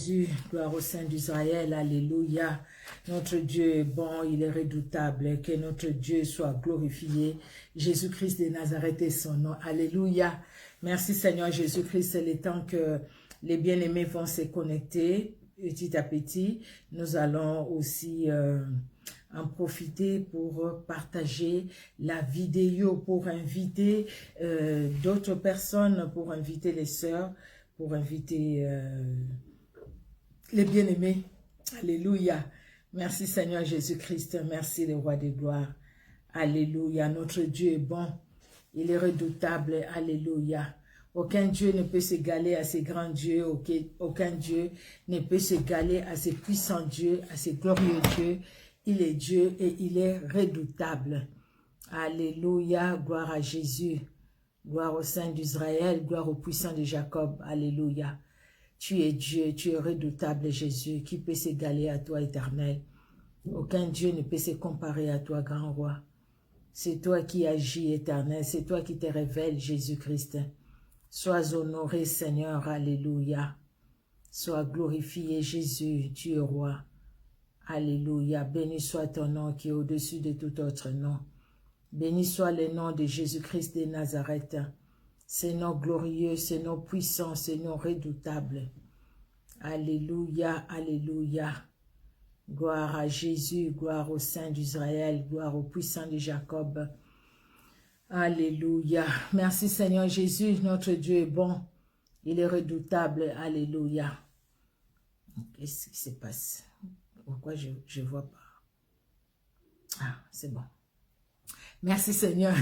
Jésus, gloire au Saint d'Israël, alléluia. Notre Dieu est bon, il est redoutable, que notre Dieu soit glorifié. Jésus-Christ de Nazareth est son nom, alléluia. Merci Seigneur Jésus-Christ, c'est le temps que les bien-aimés vont se connecter petit à petit. Nous allons aussi en profiter pour partager la vidéo, pour inviter d'autres personnes, pour inviter les sœurs, pour inviter les bien-aimés. Alléluia. Merci Seigneur Jésus-Christ. Merci le roi des gloires. Alléluia. Notre Dieu est bon. Il est redoutable. Alléluia. Aucun Dieu ne peut s'égaler à ces grands dieux. Aucun Dieu ne peut s'égaler à ces puissants dieux, à ces glorieux dieux. Il est Dieu et il est redoutable. Alléluia. Gloire à Jésus. Gloire au Saint d'Israël. Gloire au puissant de Jacob. Alléluia. Tu es Dieu, tu es redoutable, Jésus. Qui peut s'égaler à toi, éternel? Aucun Dieu ne peut se comparer à toi, grand roi. C'est toi qui agis, éternel. C'est toi qui te révèles, Jésus-Christ. Sois honoré, Seigneur. Alléluia. Sois glorifié, Jésus. Tu es roi. Alléluia. Béni soit ton nom qui est au-dessus de tout autre nom. Béni soit le nom de Jésus-Christ de Nazareth. C'est nom glorieux, c'est nom puissant, c'est nom redoutable. Alléluia, alléluia. Gloire à Jésus, gloire au Saint d'Israël, gloire au puissant de Jacob. Alléluia. Merci Seigneur Jésus, notre Dieu est bon. Il est redoutable. Alléluia. Qu'est-ce qui se passe? Pourquoi je ne vois pas? Ah, c'est bon. Merci Seigneur.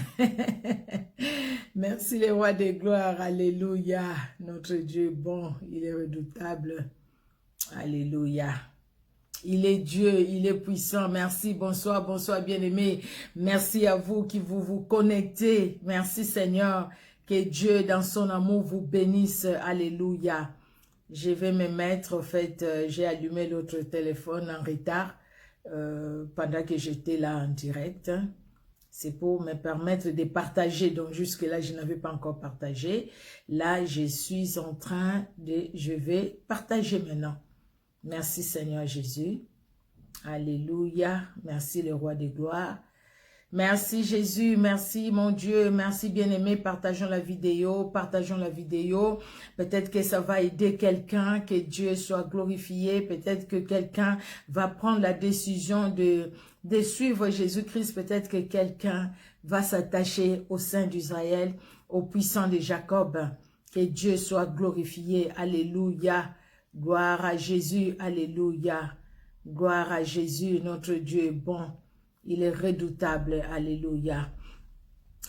Merci les rois des gloires. Alléluia. Notre Dieu est bon. Il est redoutable. Alléluia. Il est Dieu. Il est puissant. Merci. Bonsoir. Bonsoir bien-aimés. Merci à vous qui vous connectez. Merci Seigneur. Que Dieu dans son amour vous bénisse. Alléluia. Je vais me mettre. En fait, j'ai allumé l'autre téléphone en retard pendant que j'étais là en direct. C'est pour me permettre de partager. Donc, jusque-là, je n'avais pas encore partagé. Là, je suis en train de... Je vais partager maintenant. Merci, Seigneur Jésus. Alléluia. Merci, le roi des gloires. Merci, Jésus. Merci, mon Dieu. Merci, bien-aimé. Partageons la vidéo. Partageons la vidéo. Peut-être que ça va aider quelqu'un. Que Dieu soit glorifié. Peut-être que quelqu'un va prendre la décision de suivre Jésus-Christ. Peut-être que quelqu'un va s'attacher au Saint d'Israël, au puissant de Jacob. Que Dieu soit glorifié. Alléluia. Gloire à Jésus. Alléluia. Gloire à Jésus. Notre Dieu est bon. Il est redoutable. Alléluia.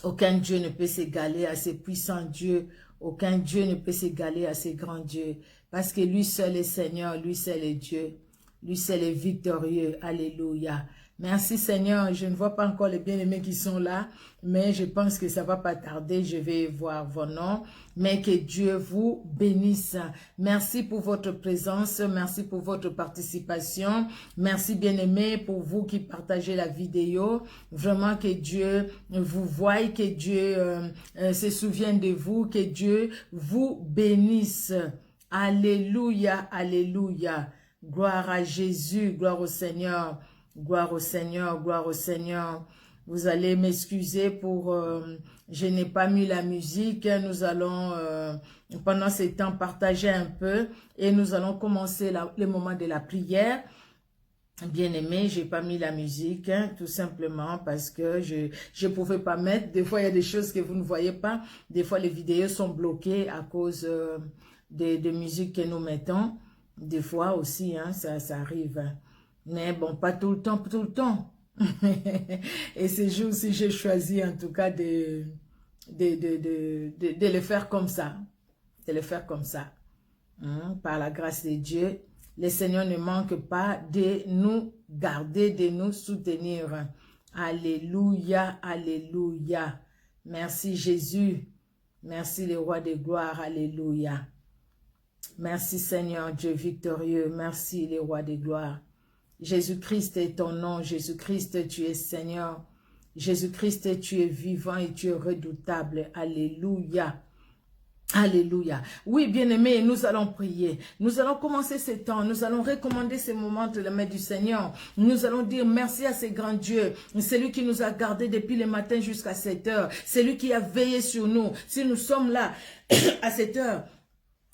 Aucun Dieu ne peut s'égaler à ces puissants dieux. Aucun Dieu ne peut s'égaler à ces grands dieux. Parce que lui seul est Seigneur. Lui seul est Dieu. Lui seul est victorieux. Alléluia. Merci Seigneur, je ne vois pas encore les bien-aimés qui sont là, mais je pense que ça va pas tarder, je vais voir vos noms, mais que Dieu vous bénisse. Merci pour votre présence, merci pour votre participation, merci bien-aimés pour vous qui partagez la vidéo, vraiment que Dieu vous voie, que Dieu se souvienne de vous, que Dieu vous bénisse. Alléluia, alléluia, gloire à Jésus, gloire au Seigneur. Gloire au Seigneur, gloire au Seigneur. Vous allez m'excuser pour... je n'ai pas mis la musique. Nous allons, pendant ce temps, partager un peu. Et nous allons commencer le moment de la prière. Bien aimé, j'ai pas mis la musique, hein, tout simplement parce que je pouvais pas mettre. Des fois, il y a des choses que vous ne voyez pas. Des fois, les vidéos sont bloquées à cause de musique que nous mettons. Des fois aussi, hein, ça arrive. Mais bon, pas tout le temps, tout le temps. Et ces jours-ci, j'ai choisi en tout cas de le faire comme ça. De le faire comme ça. Par la grâce de Dieu, le Seigneur ne manque pas de nous garder, de nous soutenir. Alléluia, alléluia. Merci Jésus. Merci le roi des gloires. Alléluia. Merci Seigneur Dieu victorieux. Merci le roi des gloires. Jésus-Christ est ton nom. Jésus-Christ, tu es Seigneur. Jésus-Christ, tu es vivant et tu es redoutable. Alléluia. Alléluia. Oui, bien-aimés, nous allons prier. Nous allons commencer ce temps. Nous allons recommander ces moments de la main du Seigneur. Nous allons dire merci à ce grand Dieu. C'est lui qui nous a gardés depuis le matin jusqu'à 7 heures. C'est lui qui a veillé sur nous. Si nous sommes là à 7 heures,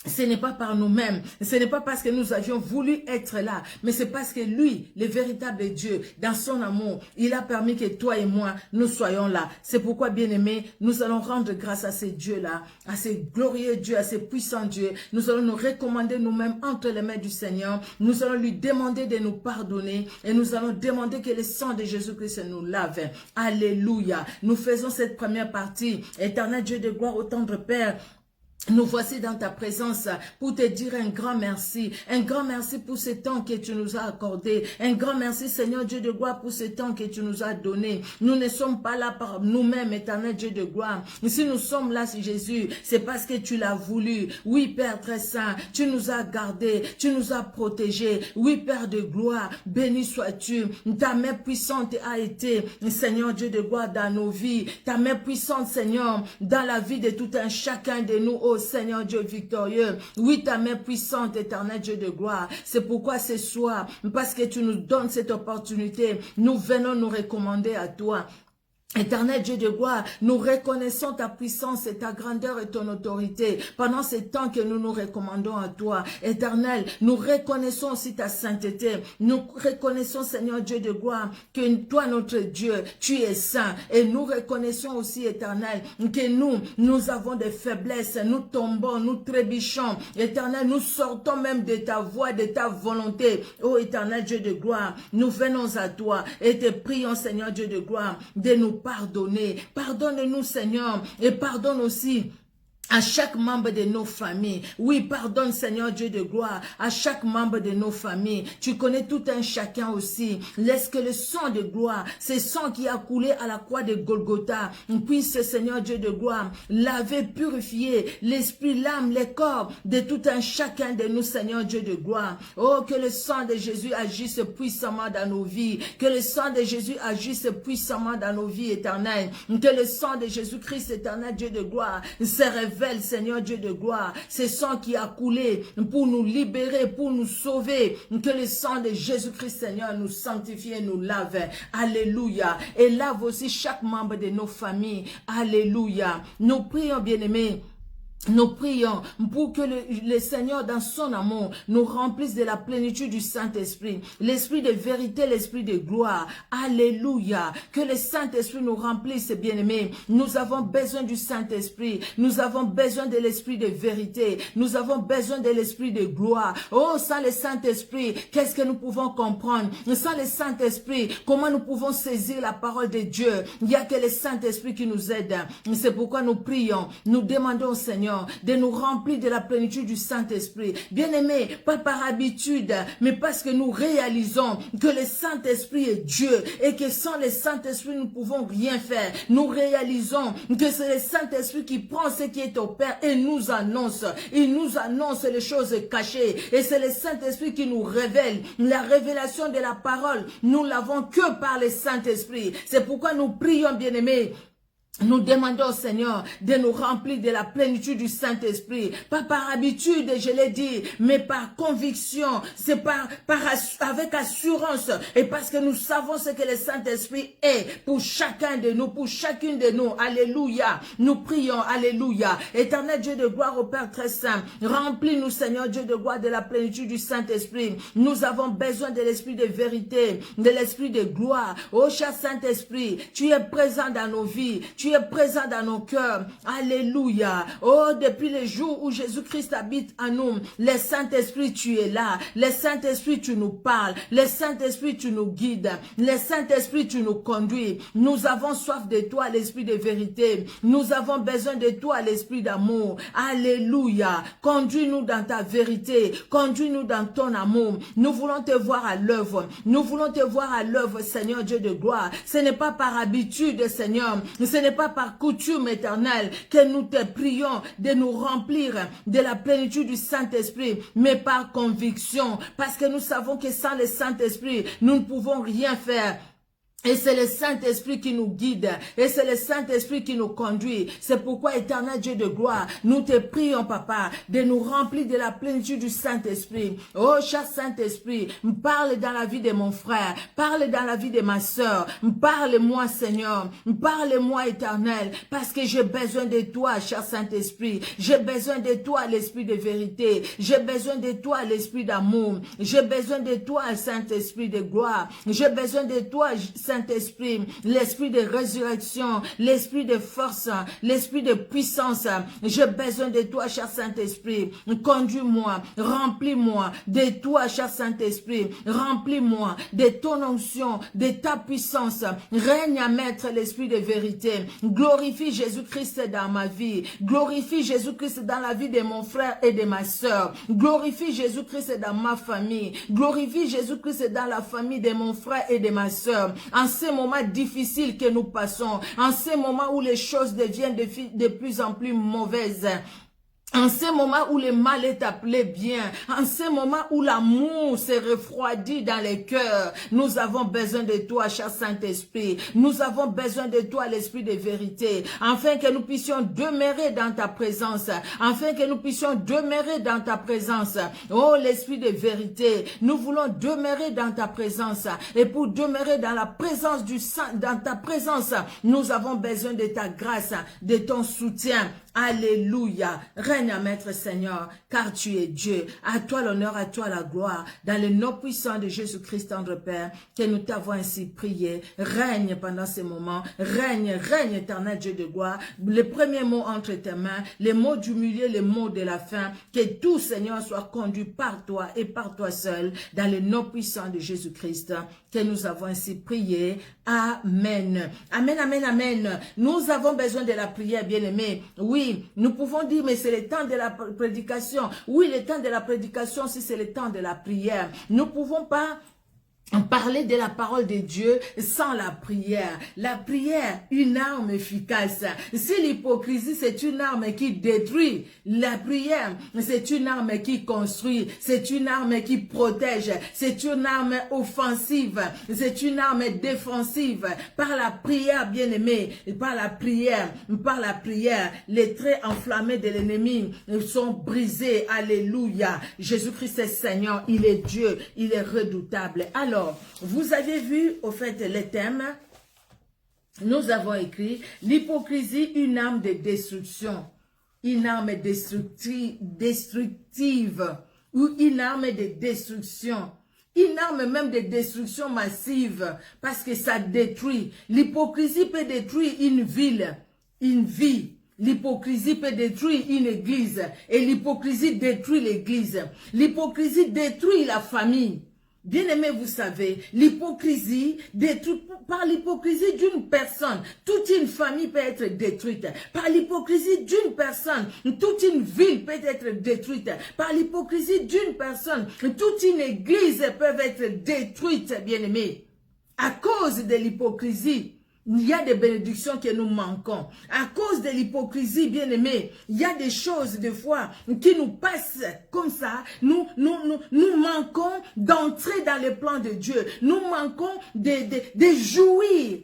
ce n'est pas par nous-mêmes, ce n'est pas parce que nous avions voulu être là, mais c'est parce que lui, le véritable Dieu, dans son amour, il a permis que toi et moi, nous soyons là. C'est pourquoi, bien-aimés, nous allons rendre grâce à ces dieux-là, à ces glorieux dieux, à ces puissants dieux. Nous allons nous recommander nous-mêmes entre les mains du Seigneur. Nous allons lui demander de nous pardonner et nous allons demander que le sang de Jésus-Christ nous lave. Alléluia. Nous faisons cette première partie. Éternel Dieu de gloire, au tendre Père, nous voici dans ta présence pour te dire un grand merci pour ce temps que tu nous as accordé, un grand merci Seigneur Dieu de gloire pour ce temps que tu nous as donné. Nous ne sommes pas là par nous-mêmes, éternel Dieu de gloire. Si nous sommes là, si Jésus, c'est parce que tu l'as voulu. Oui Père très saint, tu nous as gardés, tu nous as protégés. Oui Père de gloire, béni sois-tu. Ta main puissante a été, Seigneur Dieu de gloire, dans nos vies. Ta main puissante Seigneur, dans la vie de tout un chacun de nous, oh Seigneur Dieu victorieux. Oui, ta main puissante, éternel Dieu de gloire. C'est pourquoi ce soir, parce que tu nous donnes cette opportunité, nous venons nous recommander à toi. Éternel Dieu de gloire, nous reconnaissons ta puissance et ta grandeur et ton autorité pendant ces temps que nous nous recommandons à toi. Éternel, nous reconnaissons aussi ta sainteté. Nous reconnaissons, Seigneur Dieu de gloire, que toi, notre Dieu, tu es saint. Et nous reconnaissons aussi, Éternel, que nous avons des faiblesses. Nous tombons, nous trébuchons. Éternel, nous sortons même de ta voix, de ta volonté. Oh, Éternel Dieu de gloire, nous venons à toi et te prions, Seigneur Dieu de gloire, de nous pardonner. Pardonne-nous, Seigneur, et pardonne aussi à chaque membre de nos familles. Oui, pardonne Seigneur Dieu de gloire à chaque membre de nos familles. Tu connais tout un chacun aussi. Laisse que le sang de gloire, ce sang qui a coulé à la croix de Golgotha, puisse Seigneur Dieu de gloire laver, purifier l'esprit, l'âme, les corps de tout un chacun de nous, Seigneur Dieu de gloire. Oh, que le sang de Jésus agisse puissamment dans nos vies. Que le sang de Jésus agisse puissamment dans nos vies éternelles. Que le sang de Jésus-Christ, éternel Dieu de gloire, se révèle, Seigneur Dieu de gloire, ce sang qui a coulé pour nous libérer, pour nous sauver. Que le sang de Jésus-Christ, Seigneur, nous sanctifie et nous lave. Alléluia. Et lave aussi chaque membre de nos familles. Alléluia. Nous prions, bien-aimés. Nous prions pour que le Seigneur, dans son amour, nous remplisse de la plénitude du Saint-Esprit, l'esprit de vérité, l'esprit de gloire. Alléluia. Que le Saint-Esprit nous remplisse, bien-aimés. Nous avons besoin du Saint-Esprit. Nous avons besoin de l'esprit de vérité. Nous avons besoin de l'esprit de gloire. Oh, sans le Saint-Esprit, qu'est-ce que nous pouvons comprendre? Sans le Saint-Esprit, comment nous pouvons saisir la parole de Dieu? Il n'y a que le Saint-Esprit qui nous aide. C'est pourquoi nous prions. Nous demandons au Seigneur de nous remplir de la plénitude du Saint-Esprit. Bien-aimés, pas par habitude, mais parce que nous réalisons que le Saint-Esprit est Dieu et que sans le Saint-Esprit, nous ne pouvons rien faire. Nous réalisons que c'est le Saint-Esprit qui prend ce qui est au Père et nous annonce. Il nous annonce les choses cachées et c'est le Saint-Esprit qui nous révèle. La révélation de la parole, nous l'avons que par le Saint-Esprit. C'est pourquoi nous prions, bien-aimés. Nous demandons au Seigneur de nous remplir de la plénitude du Saint-Esprit. Pas par habitude, je l'ai dit, mais par conviction. C'est avec assurance. Et parce que nous savons ce que le Saint-Esprit est pour chacun de nous, pour chacune de nous. Alléluia. Nous prions, alléluia. Éternel Dieu de gloire au Père très saint, remplis-nous, Seigneur Dieu de gloire, de la plénitude du Saint-Esprit. Nous avons besoin de l'esprit de vérité, de l'esprit de gloire. Oh, cher Saint-Esprit, tu es présent dans nos vies. Tu es présent dans nos cœurs. Alléluia. Oh, depuis le jour où Jésus-Christ habite en nous, le Saint-Esprit, tu es là. Le Saint-Esprit, tu nous parles. Le Saint-Esprit, tu nous guides. Le Saint-Esprit, tu nous conduis. Nous avons soif de toi, l'esprit de vérité. Nous avons besoin de toi, l'esprit d'amour. Alléluia. Conduis-nous dans ta vérité. Conduis-nous dans ton amour. Nous voulons te voir à l'œuvre. Nous voulons te voir à l'œuvre, Seigneur Dieu de gloire. Ce n'est pas par habitude, Seigneur. Ce n'est pas par coutume éternelle que nous te prions de nous remplir de la plénitude du Saint-Esprit, mais par conviction, parce que nous savons que sans le Saint-Esprit, nous ne pouvons rien faire. Et c'est le Saint-Esprit qui nous guide. Et c'est le Saint-Esprit qui nous conduit. C'est pourquoi, éternel Dieu de gloire, nous te prions, Papa, de nous remplir de la plénitude du Saint-Esprit. Oh, cher Saint-Esprit, parle dans la vie de mon frère. Parle dans la vie de ma sœur. Parle-moi, Seigneur. Parle-moi, éternel. Parce que j'ai besoin de toi, cher Saint-Esprit. J'ai besoin de toi, l'Esprit de vérité. J'ai besoin de toi, l'Esprit d'amour. J'ai besoin de toi, Saint-Esprit de gloire. J'ai besoin de toi, Saint-Esprit, l'esprit de résurrection, l'esprit de force, l'esprit de puissance. J'ai besoin de toi, cher Saint-Esprit. Conduis-moi, remplis-moi de toi, cher Saint-Esprit. Remplis-moi de ton onction, de ta puissance. Règne à maître l'esprit de vérité. Glorifie Jésus-Christ dans ma vie. Glorifie Jésus-Christ dans la vie de mon frère et de ma sœur. Glorifie Jésus-Christ dans ma famille. Glorifie Jésus-Christ dans la famille de mon frère et de ma sœur. En ces moments difficiles que nous passons, en ces moments où les choses deviennent de plus en plus mauvaises, en ce moment où le mal est appelé bien, en ce moment où l'amour se refroidit dans les cœurs, nous avons besoin de toi, cher Saint-Esprit. Nous avons besoin de toi, l'Esprit de vérité, afin que nous puissions demeurer dans ta présence, afin que nous puissions demeurer dans ta présence. Oh, l'Esprit de vérité, nous voulons demeurer dans ta présence. Et pour demeurer dans la présence du Saint, dans ta présence, nous avons besoin de ta grâce, de ton soutien. Alléluia. Règne à maître Seigneur, car tu es Dieu. À toi l'honneur, à toi la gloire. Dans le nom puissant de Jésus-Christ, tendre Père, que nous t'avons ainsi prié. Règne pendant ces moments. Règne, règne éternel Dieu de gloire. Les premiers mots entre tes mains, les mots du milieu, les mots de la fin. Que tout, Seigneur, soit conduit par toi et par toi seul. Dans le nom puissant de Jésus-Christ, que nous avons ainsi prié. Amen. Amen, amen, amen. Nous avons besoin de la prière, bien-aimés. Oui, nous pouvons dire, mais c'est le temps de la prédication. Oui, le temps de la prédication, si c'est le temps de la prière. Nous ne pouvons pas parler de la parole de Dieu sans la prière. La prière, une arme efficace. Si l'hypocrisie, c'est une arme qui détruit, la prière, c'est une arme qui construit, c'est une arme qui protège, c'est une arme offensive, c'est une arme défensive. Par la prière, bien-aimé, par la prière, les traits enflammés de l'ennemi sont brisés. Alléluia. Jésus-Christ est Seigneur, il est Dieu, il est redoutable. Alors, vous avez vu, au fait, les thèmes. Nous avons écrit l'hypocrisie, une arme de destruction, une arme destructive ou une arme de destruction. Une arme même de destruction massive parce que ça détruit. L'hypocrisie peut détruire une ville, une vie. L'hypocrisie peut détruire une église et l'hypocrisie détruit l'église. L'hypocrisie détruit la famille. Bien-aimé, vous savez, l'hypocrisie détruit, par l'hypocrisie d'une personne, toute une famille peut être détruite. Par l'hypocrisie d'une personne, toute une ville peut être détruite. Par l'hypocrisie d'une personne, toute une église peut être détruite, bien-aimé. À cause de l'hypocrisie, il y a des bénédictions que nous manquons. À cause de l'hypocrisie, bien-aimé, il y a des choses, des fois, qui nous passent comme ça. Nous manquons d'entrer dans le plan de Dieu. Nous manquons de jouir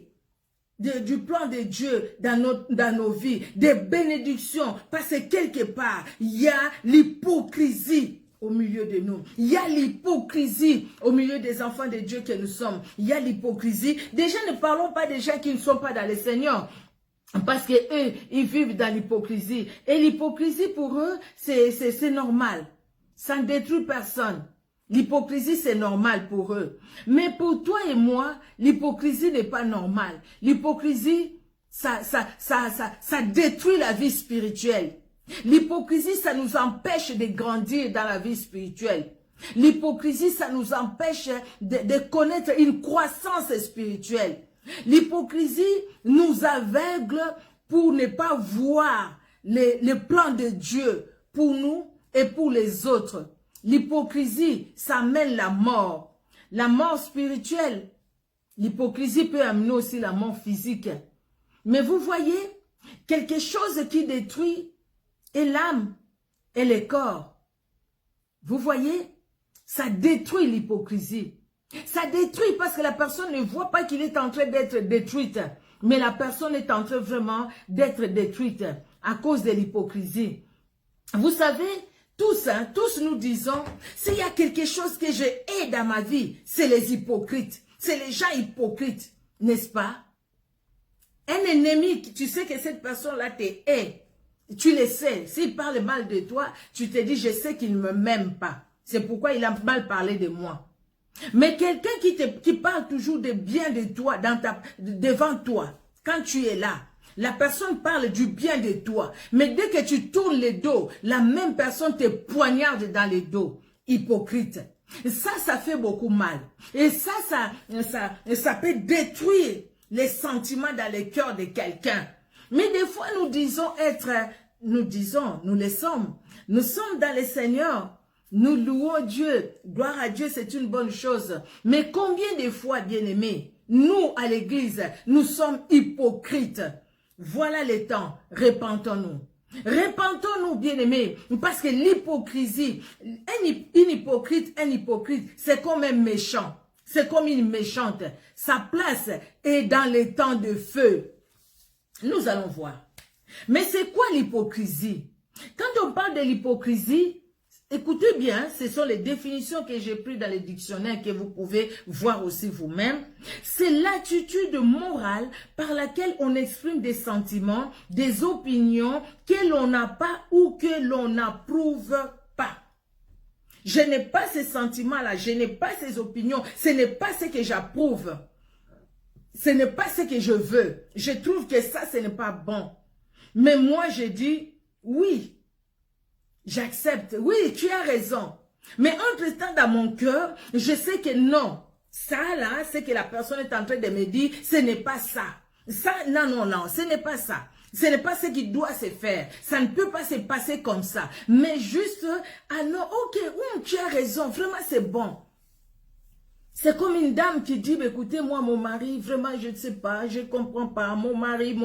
du plan de Dieu dans nos vies. Des bénédictions. Parce que quelque part, il y a l'hypocrisie au milieu de nous. Il y a l'hypocrisie au milieu des enfants de Dieu que nous sommes. Il y a l'hypocrisie. Déjà, ne parlons pas des gens qui ne sont pas dans le Seigneur. Parce que eux, ils vivent dans l'hypocrisie. Et l'hypocrisie pour eux, c'est normal. Ça ne détruit personne. L'hypocrisie, c'est normal pour eux. Mais pour toi et moi, l'hypocrisie n'est pas normale. L'hypocrisie, ça détruit la vie spirituelle. L'hypocrisie, ça nous empêche de grandir dans la vie spirituelle. L'hypocrisie, ça nous empêche de connaître une croissance spirituelle. L'hypocrisie nous aveugle pour ne pas voir les plans de Dieu pour nous et pour les autres. L'hypocrisie, ça mène la mort spirituelle. L'hypocrisie peut amener aussi la mort physique. Mais vous voyez, quelque chose qui détruit et l'âme et le corps. Vous voyez, ça détruit l'hypocrisie. Ça détruit parce que la personne ne voit pas qu'il est en train d'être détruite. Mais la personne est en train vraiment d'être détruite à cause de l'hypocrisie. Vous savez, tous nous disons, s'il y a quelque chose que je hais dans ma vie, c'est les hypocrites. C'est les gens hypocrites, n'est-ce pas? Un ennemi, tu sais que cette personne-là te hait. Tu le sais. S'il parle mal de toi, tu te dis, je sais qu'il ne me m'aime pas. C'est pourquoi il a mal parlé de moi. Mais quelqu'un qui parle toujours de bien de toi, devant toi, quand tu es là, la personne parle du bien de toi. Mais dès que tu tournes le dos, la même personne te poignarde dans le dos. Hypocrite. Ça fait beaucoup mal. Et ça peut détruire les sentiments dans le cœur de quelqu'un. Mais des fois, nous le sommes. Nous sommes dans le Seigneur. Nous louons Dieu. Gloire à Dieu, c'est une bonne chose. Mais combien de fois, bien-aimés, nous, à l'église, nous sommes hypocrites. Voilà le temps. Repentons-nous. Repentons-nous, bien-aimés, parce que l'hypocrisie, un hypocrite, c'est comme un méchant. C'est comme une méchante. Sa place est dans les temps de feu. Nous allons voir. Mais c'est quoi l'hypocrisie? Quand on parle de l'hypocrisie, écoutez bien, ce sont les définitions que j'ai prises dans les dictionnaires que vous pouvez voir aussi vous-même. C'est l'attitude morale par laquelle on exprime des sentiments, des opinions que l'on n'a pas ou que l'on n'approuve pas. Je n'ai pas ces sentiments-là, je n'ai pas ces opinions, ce n'est pas ce que j'approuve. Ce n'est pas ce que je veux. Je trouve que ça, ce n'est pas bon. Mais moi, je dis, oui, j'accepte. Oui, tu as raison. Mais entre-temps, dans mon cœur, je sais que non. Ça, là, c'est que la personne est en train de me dire, ce n'est pas ça. Ça, non, ce n'est pas ça. Ce n'est pas ce qui doit se faire. Ça ne peut pas se passer comme ça. Mais juste, ah non, ok, tu as raison, vraiment c'est bon. C'est comme une dame qui dit, écoutez, moi, mon mari, vraiment, je ne sais pas, je ne comprends pas, mon mari.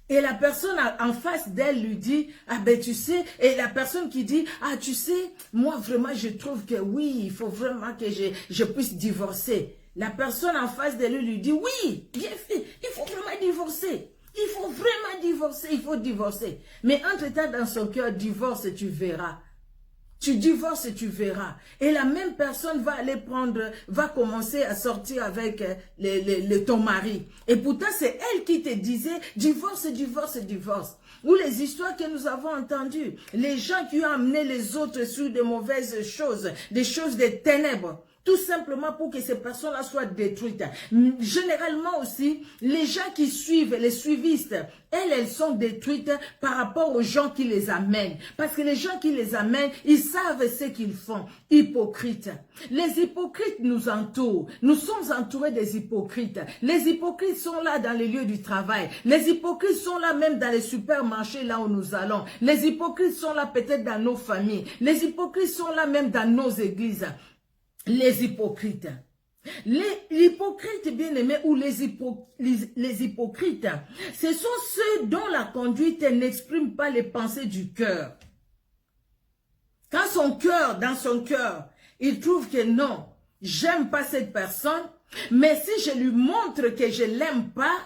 Et la personne en face d'elle lui dit, ah ben tu sais, et la personne qui dit, ah tu sais, moi vraiment je trouve que oui, il faut vraiment que je puisse divorcer. La personne en face de lui dit, oui, bien fait, il faut vraiment divorcer. Il faut vraiment divorcer, il faut divorcer. Mais entre-temps dans son cœur, divorce, tu verras. Tu divorces et tu verras. Et la même personne va commencer à sortir avec ton mari. Et pourtant, c'est elle qui te disait divorce. Ou les histoires que nous avons entendues. Les gens qui ont amené les autres sur de mauvaises choses, des choses des ténèbres. Tout simplement pour que ces personnes-là soient détruites. Généralement aussi, les gens qui suivent, les suivistes, elles sont détruites par rapport aux gens qui les amènent. Parce que les gens qui les amènent, ils savent ce qu'ils font. Hypocrites. Les hypocrites nous entourent. Nous sommes entourés des hypocrites. Les hypocrites sont là dans les lieux du travail. Les hypocrites sont là même dans les supermarchés là où nous allons. Les hypocrites sont là peut-être dans nos familles. Les hypocrites sont là même dans nos églises. Les hypocrites. L'hypocrite bien-aimé ou les hypocrites, ce sont ceux dont la conduite n'exprime pas les pensées du cœur. Quand dans son cœur, il trouve que non, j'aime pas cette personne, mais si je lui montre que je l'aime pas,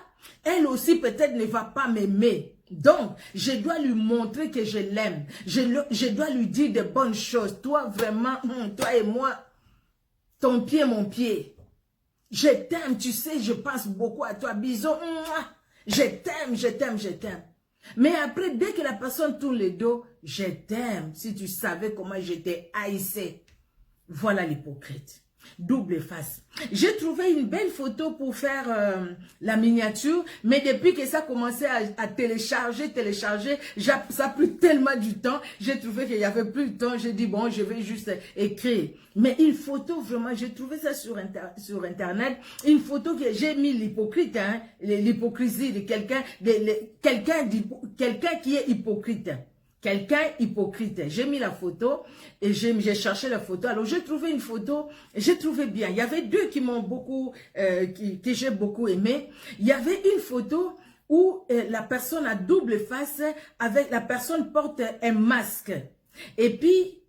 elle aussi peut-être ne va pas m'aimer. Donc, je dois lui montrer que je l'aime. Je dois lui dire de bonnes choses. Toi, vraiment, toi et moi, ton pied, mon pied. Je t'aime, tu sais, je pense beaucoup à toi. Bisous. Je t'aime. Mais après, dès que la personne tourne le dos, je t'aime. Si tu savais comment je t'ai haïssé. Voilà l'hypocrite. Double face. J'ai trouvé une belle photo pour faire la miniature, mais depuis que ça a commencé à télécharger, ça a pris tellement du temps, j'ai trouvé qu'il n'y avait plus de temps, j'ai dit bon, je vais juste écrire. Mais une photo, vraiment, j'ai trouvé ça sur Internet, une photo que j'ai mis l'hypocrite, hein, l'hypocrisie de quelqu'un qui est hypocrite. Quelqu'un hypocrite. J'ai mis la photo et j'ai cherché la photo. Alors, j'ai trouvé une photo, j'ai trouvé bien. Il y avait deux qui m'ont beaucoup, que j'ai beaucoup aimé. Il y avait une photo où la personne a double face, avec la personne porte un masque. Et puis,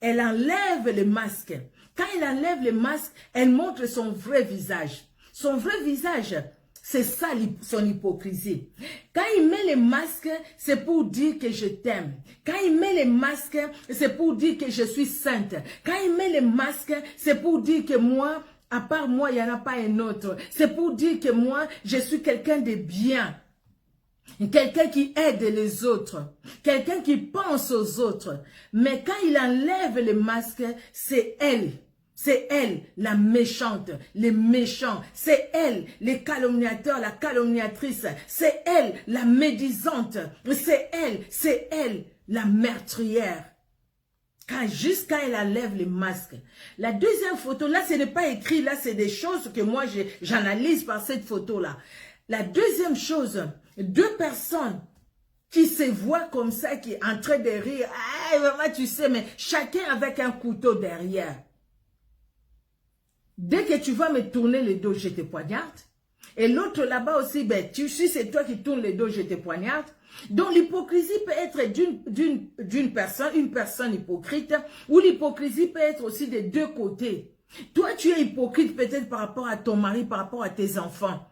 elle enlève le masque. Quand elle enlève le masque, elle montre son vrai visage. Son vrai visage, c'est ça son hypocrisie. Quand il met les masques, c'est pour dire que je t'aime. Quand il met les masques, c'est pour dire que je suis sainte. Quand il met les masques, c'est pour dire que moi, à part moi, il n'y en a pas un autre. C'est pour dire que moi, je suis quelqu'un de bien. Quelqu'un qui aide les autres. Quelqu'un qui pense aux autres. Mais quand il enlève les masques, c'est elle. C'est elle, la méchante, les méchants. C'est elle, les calomniateurs, la calomniatrice. C'est elle, la médisante. C'est elle, la meurtrière. Juste quand elle enlève les masques. La deuxième photo, là, ce n'est pas écrit. Là, c'est des choses que moi, j'analyse par cette photo-là. La deuxième chose, deux personnes qui se voient comme ça, qui est en train de rire. Ah, vraiment, tu sais, mais chacun avec un couteau derrière. Dès que tu vas me tourner le dos, je te poignarde. Et l'autre là-bas aussi, ben, tu sais, c'est toi qui tournes le dos, je te poignarde. Donc l'hypocrisie peut être d'une personne, une personne hypocrite, ou l'hypocrisie peut être aussi des deux côtés. Toi, tu es hypocrite peut-être par rapport à ton mari, par rapport à tes enfants.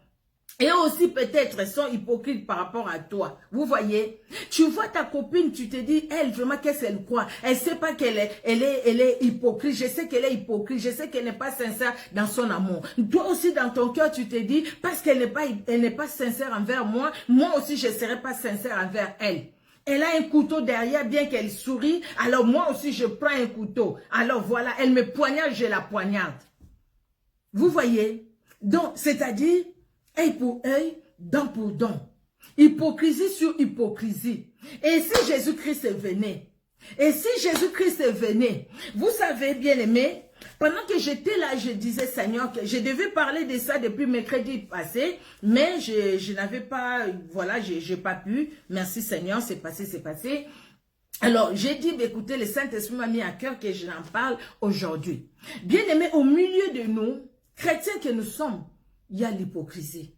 Et aussi peut-être sont hypocrites par rapport à toi. Vous voyez, tu vois ta copine, tu te dis, elle, vraiment, qu'est-ce qu'elle croit? Elle sait pas qu'elle est hypocrite. Je sais qu'elle est hypocrite. Je sais qu'elle n'est pas sincère dans son amour. Toi aussi, dans ton cœur, tu te dis, parce qu'elle n'est pas sincère envers moi, moi aussi, je ne serai pas sincère envers elle. Elle a un couteau derrière, bien qu'elle sourit. Alors moi aussi, je prends un couteau. Alors voilà, elle me poignarde, je la poignarde. Vous voyez? Donc, c'est-à-dire, œil pour œil, dent pour dent. Hypocrisie sur hypocrisie. Et si Jésus-Christ venait, vous savez, bien aimé, pendant que j'étais là, je disais, Seigneur, que je devais parler de ça depuis mercredi passé, mais je n'avais pas, voilà, j'ai pas pu. Merci Seigneur, c'est passé, c'est passé. Alors, j'ai dit, écoutez, le Saint-Esprit m'a mis à cœur que je n'en parle aujourd'hui. Bien aimé, au milieu de nous, chrétiens que nous sommes, il y a l'hypocrisie.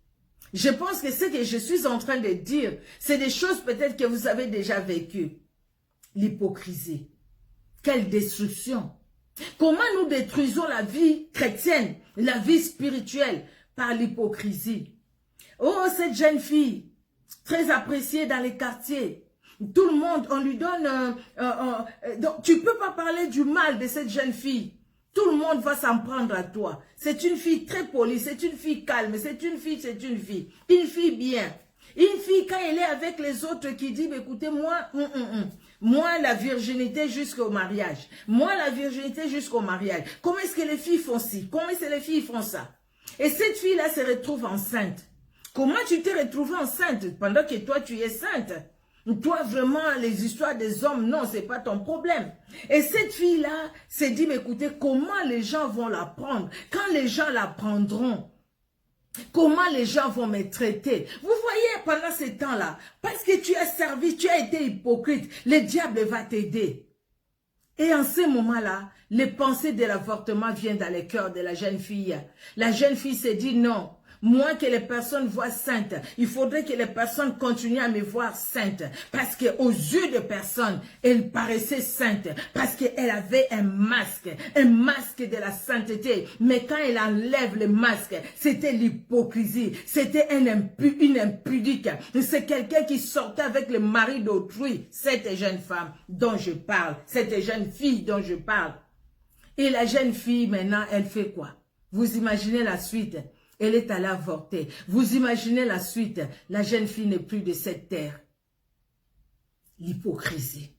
Je pense que ce que je suis en train de dire, c'est des choses peut-être que vous avez déjà vécues. L'hypocrisie. Quelle destruction. Comment nous détruisons la vie chrétienne, la vie spirituelle par l'hypocrisie. Oh, cette jeune fille, très appréciée dans les quartiers. Tout le monde, on lui donne... donc, tu ne peux pas parler du mal de cette jeune fille. Tout le monde va s'en prendre à toi. C'est une fille très polie, c'est une fille calme, c'est une fille. Une fille bien. Une fille, quand elle est avec les autres, qui dit, écoutez, moi, la virginité jusqu'au mariage. Moi, la virginité jusqu'au mariage. Comment est-ce que les filles font ci? Comment est-ce que les filles font ça? Et cette fille-là se retrouve enceinte. Comment tu t'es retrouvée enceinte pendant que toi, tu es sainte? Toi, vraiment, les histoires des hommes, non, c'est pas ton problème. Et cette fille-là s'est dit, mais écoutez, comment les gens vont la prendre? Quand les gens la prendront, comment les gens vont me traiter? Vous voyez, pendant ce temps-là, parce que tu as servi, tu as été hypocrite, le diable va t'aider. Et en ce moment-là, les pensées de l'avortement viennent dans le cœur de la jeune fille. La jeune fille s'est dit, non. Moi, que les personnes voient sainte, il faudrait que les personnes continuent à me voir sainte. Parce qu'aux yeux de personnes, elle paraissait sainte. Parce qu'elle avait un masque de la sainteté. Mais quand elle enlève le masque, c'était l'hypocrisie. C'était une impudique. C'est quelqu'un qui sortait avec le mari d'autrui. Cette jeune femme dont je parle. Cette jeune fille dont je parle. Et la jeune fille, maintenant, elle fait quoi? Vous imaginez la suite? Elle est allée avorter. Vous imaginez la suite. La jeune fille n'est plus de cette terre. L'hypocrisie.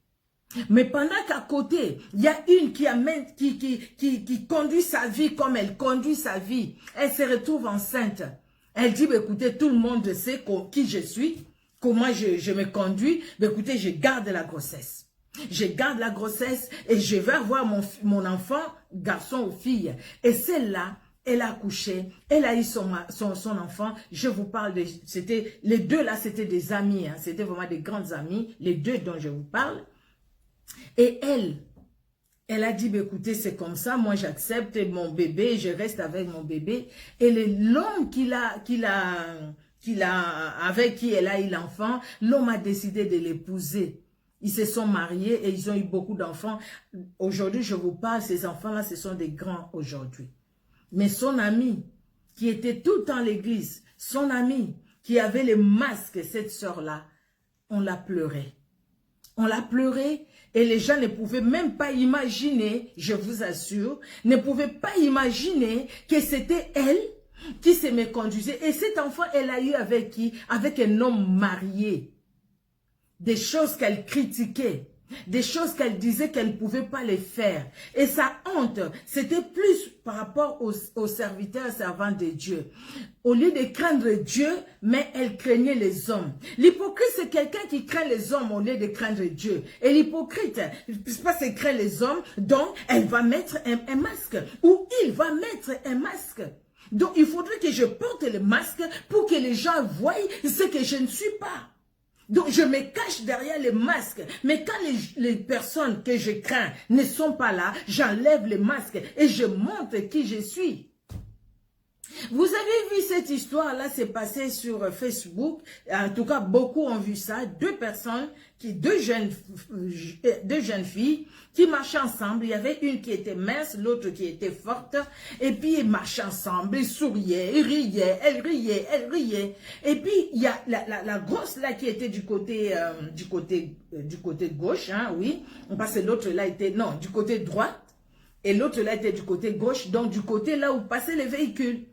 Mais pendant qu'à côté, il y a une qui conduit sa vie comme elle conduit sa vie. Elle se retrouve enceinte. Elle dit, bah, écoutez, tout le monde sait qui je suis, comment je me conduis. Bah, écoutez, je garde la grossesse. Je garde la grossesse et je vais avoir mon enfant, garçon ou fille. Et celle-là, elle a accouché, elle a eu son enfant. Je vous parle de... Les deux là, c'était des amis. Hein, c'était vraiment des grandes amies. Les deux dont je vous parle. Et elle a dit, bah, écoutez, c'est comme ça. Moi, j'accepte mon bébé. Je reste avec mon bébé. Et l'homme avec qui elle a eu l'enfant, l'homme a décidé de l'épouser. Ils se sont mariés et ils ont eu beaucoup d'enfants. Aujourd'hui, je vous parle, ces enfants-là, ce sont des grands aujourd'hui. Mais son ami, qui était tout le temps à l'église, son ami, qui avait le masque, cette sœur-là, on l'a pleuré. On l'a pleuré et les gens ne pouvaient même pas imaginer, je vous assure, ne pouvaient pas imaginer que c'était elle qui se méconduisait. Et cet enfant, elle a eu avec qui? Avec un homme marié. Des choses qu'elle critiquait, des choses qu'elle disait qu'elle ne pouvait pas les faire. Et sa honte, c'était plus par rapport aux serviteurs et servants de Dieu. Au lieu de craindre Dieu, mais elle craignait les hommes. L'hypocrite, c'est quelqu'un qui craint les hommes au lieu de craindre Dieu. Et l'hypocrite, c'est parce qu'elle craint les hommes, donc elle va mettre un masque. Ou il va mettre un masque. Donc il faudrait que je porte le masque pour que les gens voient ce que je ne suis pas. Donc, je me cache derrière les masques. Mais quand les personnes que je crains ne sont pas là, j'enlève les masques et je montre qui je suis. Vous avez vu cette histoire-là, c'est passé sur Facebook. En tout cas, beaucoup ont vu ça. Deux jeunes filles qui marchaient ensemble. Il y avait une qui était mince, l'autre qui était forte. Et puis, ils marchaient ensemble, ils souriaient, ils riaient, elle riait. Et puis, il y a la grosse là qui était du côté gauche, hein, oui. Parce que l'autre là était, non, du côté droit. Et l'autre là était du côté gauche, donc du côté là où passaient les véhicules.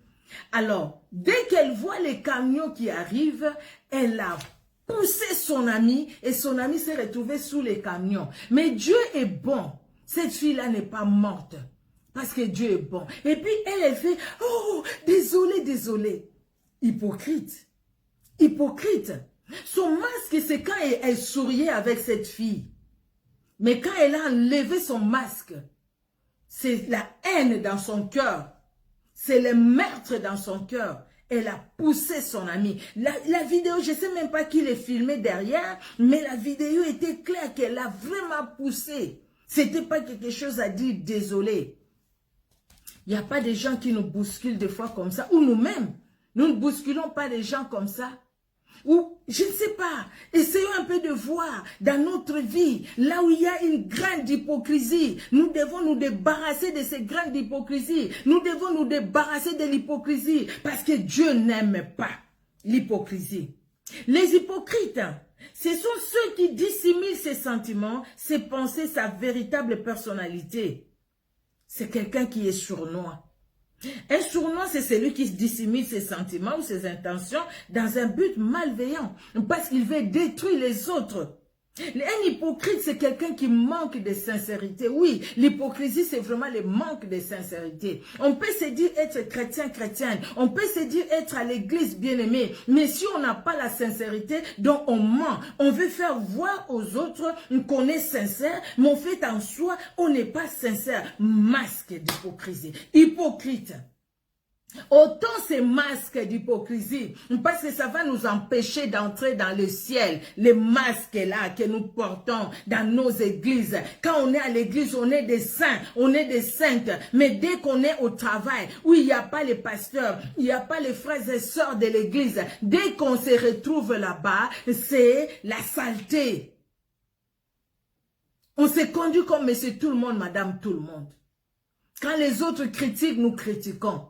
Alors, dès qu'elle voit les camions qui arrivent, elle a poussé son ami et son ami s'est retrouvé sous les camions. Mais Dieu est bon. Cette fille-là n'est pas morte parce que Dieu est bon. Et puis, elle fait, oh, désolé. Hypocrite. Son masque, c'est quand elle souriait avec cette fille. Mais quand elle a enlevé son masque, c'est la haine dans son cœur. C'est le meurtre dans son cœur. Elle a poussé son ami. La vidéo, je ne sais même pas qui l'a filmé derrière, mais la vidéo était claire qu'elle a vraiment poussé. Ce n'était pas quelque chose à dire désolé. Il n'y a pas des gens qui nous bousculent des fois comme ça, ou nous-mêmes. Nous ne bousculons pas des gens comme ça. Ou, je ne sais pas, essayons un peu de voir dans notre vie, là où il y a une grande hypocrisie, nous devons nous débarrasser de ces grandes hypocrisies. Nous devons nous débarrasser de l'hypocrisie parce que Dieu n'aime pas l'hypocrisie. Les hypocrites, ce sont ceux qui dissimulent ses sentiments, ses pensées, sa véritable personnalité. C'est quelqu'un qui est sournois. Un sournois, c'est celui qui dissimule ses sentiments ou ses intentions dans un but malveillant, parce qu'il veut détruire les autres. Un hypocrite, c'est quelqu'un qui manque de sincérité. Oui, l'hypocrisie, c'est vraiment le manque de sincérité. On peut se dire être chrétienne. On peut se dire être à l'église bien-aimé. Mais si on n'a pas la sincérité, donc on ment. On veut faire voir aux autres qu'on est sincère, mais en fait, en soi, on n'est pas sincère. Masque d'hypocrisie. Hypocrite. Autant ces masques d'hypocrisie, parce que ça va nous empêcher d'entrer dans le ciel. Les masques là que nous portons dans nos églises. Quand on est à l'église, on est des saints, on est des saintes. Mais dès qu'on est au travail, où il n'y a pas les pasteurs, il n'y a pas les frères et sœurs de l'église, dès qu'on se retrouve là-bas, c'est la saleté. On se conduit comme monsieur tout le monde, madame tout le monde. Quand les autres critiquent, nous critiquons.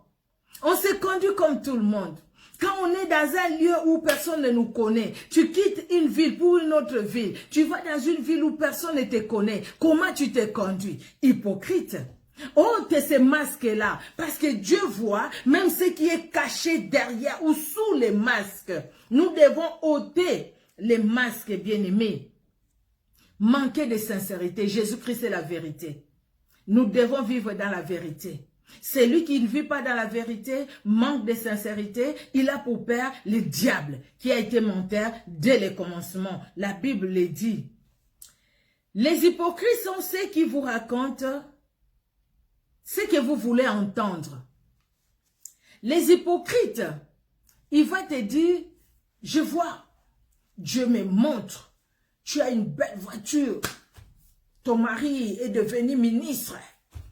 On se conduit comme tout le monde. Quand on est dans un lieu où personne ne nous connaît, tu quittes une ville pour une autre ville, tu vas dans une ville où personne ne te connaît, comment tu te conduis? Hypocrite. Ôte ces masques-là, parce que Dieu voit même ce qui est caché derrière ou sous les masques. Nous devons ôter les masques, bien-aimés. Manquer de sincérité. Jésus-Christ est la vérité. Nous devons vivre dans la vérité. Celui qui ne vit pas dans la vérité, manque de sincérité, il a pour père le diable qui a été menteur dès le commencement. La Bible le dit. Les hypocrites sont ceux qui vous racontent ce que vous voulez entendre. Les hypocrites, il va te dire, je vois, Dieu me montre, tu as une belle voiture, ton mari est devenu ministre.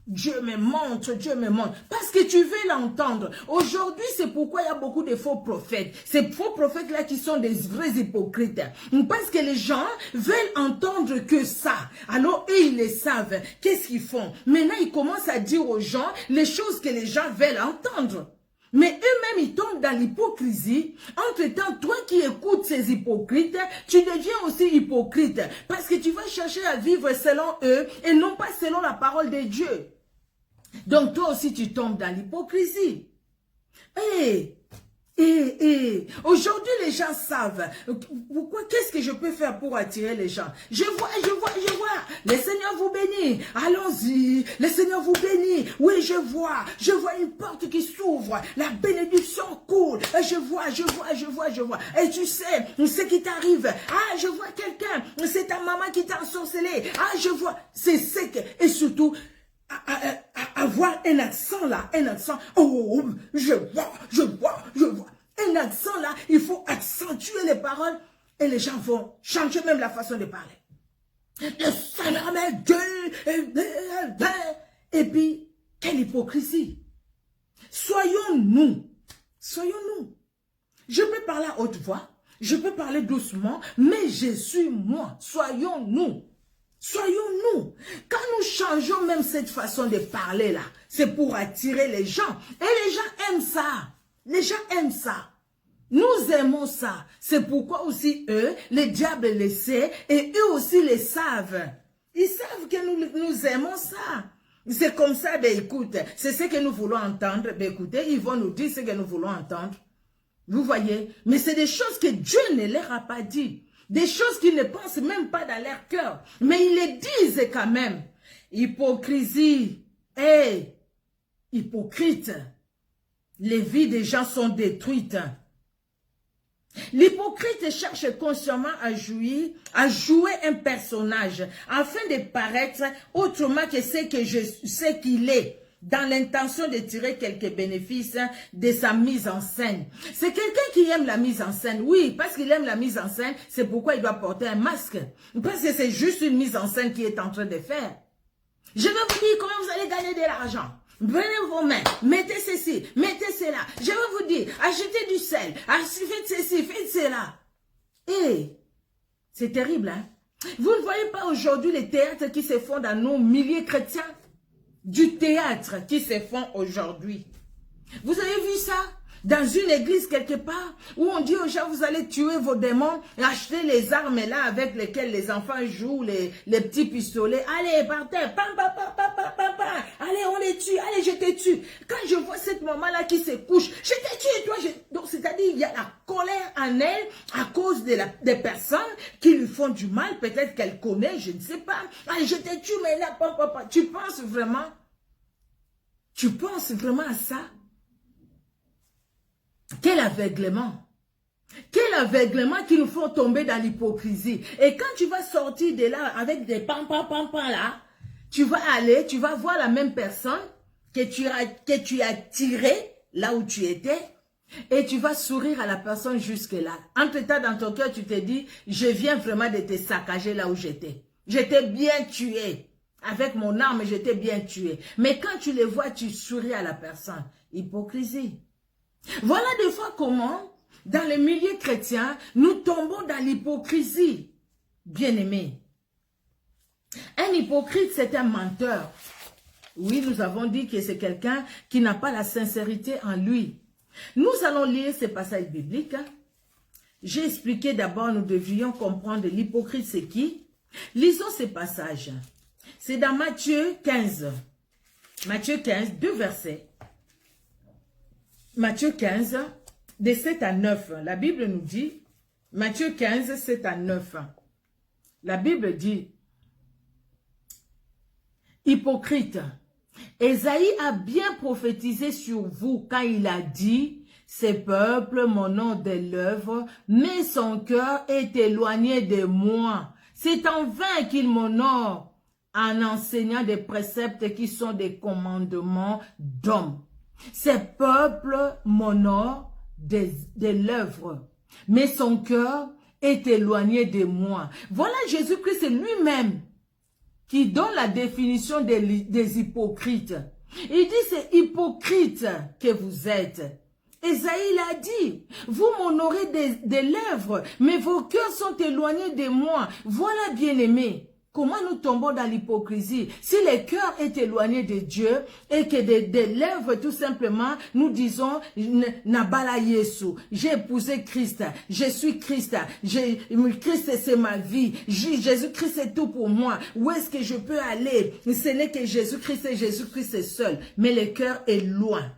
Dieu me montre, Dieu me montre. Parce que tu veux l'entendre. Aujourd'hui, c'est pourquoi il y a beaucoup de faux prophètes. Ces faux prophètes-là qui sont des vrais hypocrites. Parce que les gens veulent entendre que ça. Alors, eux, ils le savent. Qu'est-ce qu'ils font? Maintenant, ils commencent à dire aux gens les choses que les gens veulent entendre. Mais eux-mêmes, ils tombent dans l'hypocrisie. Entre-temps, toi qui écoutes ces hypocrites, tu deviens aussi hypocrite. Parce que tu vas chercher à vivre selon eux et non pas selon la parole de Dieu. Donc toi aussi, tu tombes dans l'hypocrisie. Aujourd'hui, les gens savent. Pourquoi? Qu'est-ce que je peux faire pour attirer les gens? Je vois. Le Seigneur vous bénit. Allons-y. Le Seigneur vous bénit. Oui, je vois une porte qui s'ouvre. La bénédiction coule. Je vois. Et tu sais, ce qui t'arrive. Ah, je vois quelqu'un. C'est ta maman qui t'a ensorcelé. Ah, je vois. C'est sec. Et surtout, avoir un accent là, un accent, oh, je vois. Un accent là, il faut accentuer les paroles et les gens vont changer même la façon de parler. Et puis, quelle hypocrisie. Soyons-nous. Je peux parler à haute voix, je peux parler doucement, mais je suis moi. Soyons-nous. Quand nous changeons même cette façon de parler là, c'est pour attirer les gens. Et les gens aiment ça. Nous aimons ça. C'est pourquoi aussi eux, le diable le sait et eux aussi le savent. Ils savent que nous aimons ça. C'est comme ça, écoute, c'est ce que nous voulons entendre. Écoutez, ils vont nous dire ce que nous voulons entendre. Vous voyez? Mais c'est des choses que Dieu ne leur a pas dit. Des choses qu'ils ne pensent même pas dans leur cœur. Mais ils les disent quand même. Hypocrisie. Hypocrite. Les vies des gens sont détruites. L'hypocrite cherche consciemment à jouer un personnage afin de paraître autrement que ce qu'il est, dans l'intention de tirer quelques bénéfices de sa mise en scène. C'est quelqu'un qui aime la mise en scène. Oui, parce qu'il aime la mise en scène, c'est pourquoi il doit porter un masque. Parce que c'est juste une mise en scène qu'il est en train de faire. Je vais vous dire comment vous allez gagner de l'argent. Prenez vos mains, mettez ceci, mettez cela. Je vais vous dire, achetez du sel, faites ceci, faites cela. C'est terrible, hein? Vous ne voyez pas aujourd'hui les théâtres qui se font dans nos milieux chrétiens? Du théâtre qui se font aujourd'hui. Vous avez vu ça? Dans une église quelque part, où on dit aux gens, vous allez tuer vos démons, acheter les armes là avec lesquelles les enfants jouent, les petits pistolets. Allez, par terre, pam, pam, pam, pam, pam, pam, pam. Allez, on les tue, allez, je te tue. Quand je vois cette maman-là qui se couche, je te tue, toi, donc c'est-à-dire, il y a la colère en elle à cause des personnes qui lui font du mal, peut-être qu'elle connaît, je ne sais pas. Allez, je te tue, mais là, pam, pam, pam. Tu penses vraiment à ça? Quel aveuglement! Quel aveuglement qui nous font tomber dans l'hypocrisie. Et quand tu vas sortir de là avec des pam là, tu vas voir la même personne que tu as tiré là où tu étais et tu vas sourire à la personne jusque là. Entre-temps, dans ton cœur, tu te dis, je viens vraiment de te saccager là où j'étais. J'étais bien tué. Avec mon arme, j'étais bien tué. Mais quand tu les vois, tu souris à la personne. Hypocrisie. Voilà des fois comment, dans le milieu chrétien, nous tombons dans l'hypocrisie. Bien-aimés. Un hypocrite, c'est un menteur. Oui, nous avons dit que c'est quelqu'un qui n'a pas la sincérité en lui. Nous allons lire ces passages bibliques. J'ai expliqué d'abord, nous devrions comprendre l'hypocrite c'est qui. Lisons ces passages. C'est dans Matthieu 15. Matthieu 15, 2 versets. Matthieu 15, de 7 à 9. La Bible nous dit, Matthieu 15, 7 à 9. La Bible dit, hypocrite, Ésaïe a bien prophétisé sur vous quand il a dit, ces peuples m'honorent de l'œuvre, mais son cœur est éloigné de moi. C'est en vain qu'il m'honore en enseignant des préceptes qui sont des commandements d'hommes. Ces peuples m'honorent de l'œuvre, mais son cœur est éloigné de moi. Voilà Jésus-Christ lui-même qui donne la définition des hypocrites. Il dit, c'est hypocrite que vous êtes. Esaïe l'a dit, vous m'honorez des lèvres, mais vos cœurs sont éloignés de moi. Voilà, bien-aimés, comment nous tombons dans l'hypocrisie. Si le cœur est éloigné de Dieu et que des lèvres, tout simplement, nous disons, Nabala Yesu, j'ai épousé Christ, je suis Christ, Christ c'est ma vie, Jésus-Christ c'est tout pour moi. Où est-ce que je peux aller? Ce n'est que Jésus-Christ et Jésus-Christ est seul. Mais le cœur est loin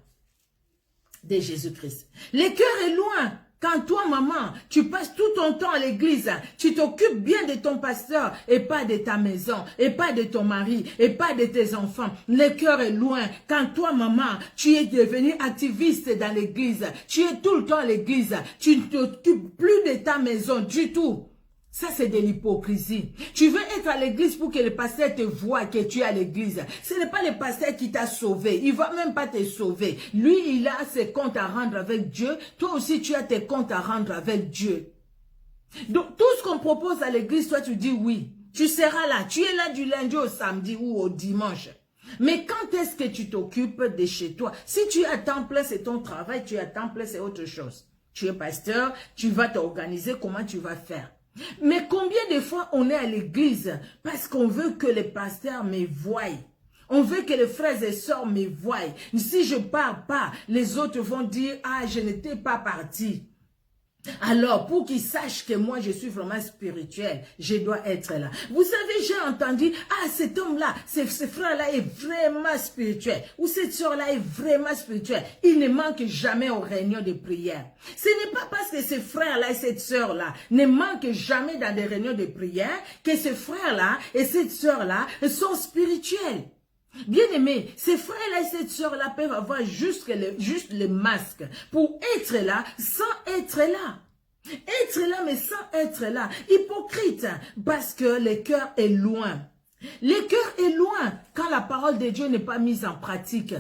de Jésus-Christ. Le cœur est loin. Quand toi, maman, tu passes tout ton temps à l'église, tu t'occupes bien de ton pasteur et pas de ta maison, et pas de ton mari, et pas de tes enfants. Le cœur est loin. Quand toi, maman, tu es devenue activiste dans l'église, tu es tout le temps à l'église, tu ne t'occupes plus de ta maison du tout. Ça, c'est de l'hypocrisie. Tu veux être à l'église pour que le pasteur te voie que tu es à l'église. Ce n'est pas le pasteur qui t'a sauvé. Il ne va même pas te sauver. Lui, il a ses comptes à rendre avec Dieu. Toi aussi, tu as tes comptes à rendre avec Dieu. Donc, tout ce qu'on propose à l'église, toi, tu dis oui. Tu seras là. Tu es là du lundi au samedi ou au dimanche. Mais quand est-ce que tu t'occupes de chez toi? Si tu es à temps plein, c'est ton travail. Tu es à temps plein, c'est autre chose. Tu es pasteur, tu vas t'organiser. Comment tu vas faire? Mais combien de fois on est à l'église parce qu'on veut que les pasteurs me voient? On veut que les frères et sœurs me voient. Si je ne pars pas, les autres vont dire, ah, je n'étais pas parti. Alors, pour qu'ils sachent que moi, je suis vraiment spirituel, je dois être là. Vous savez, j'ai entendu, ah, cet homme-là, ce frère-là est vraiment spirituel. Ou cette soeur-là est vraiment spirituelle. Il ne manque jamais aux réunions de prière. Ce n'est pas parce que ce frère-là et cette soeur-là ne manquent jamais dans des réunions de prière que ce frère-là et cette soeur-là sont spirituels. Bien aimé, ces frères-là et cette soeur-là peuvent avoir juste le masque pour être là sans être là. Être là mais sans être là. Hypocrite parce que le cœur est loin. Le cœur est loin quand la parole de Dieu n'est pas mise en pratique.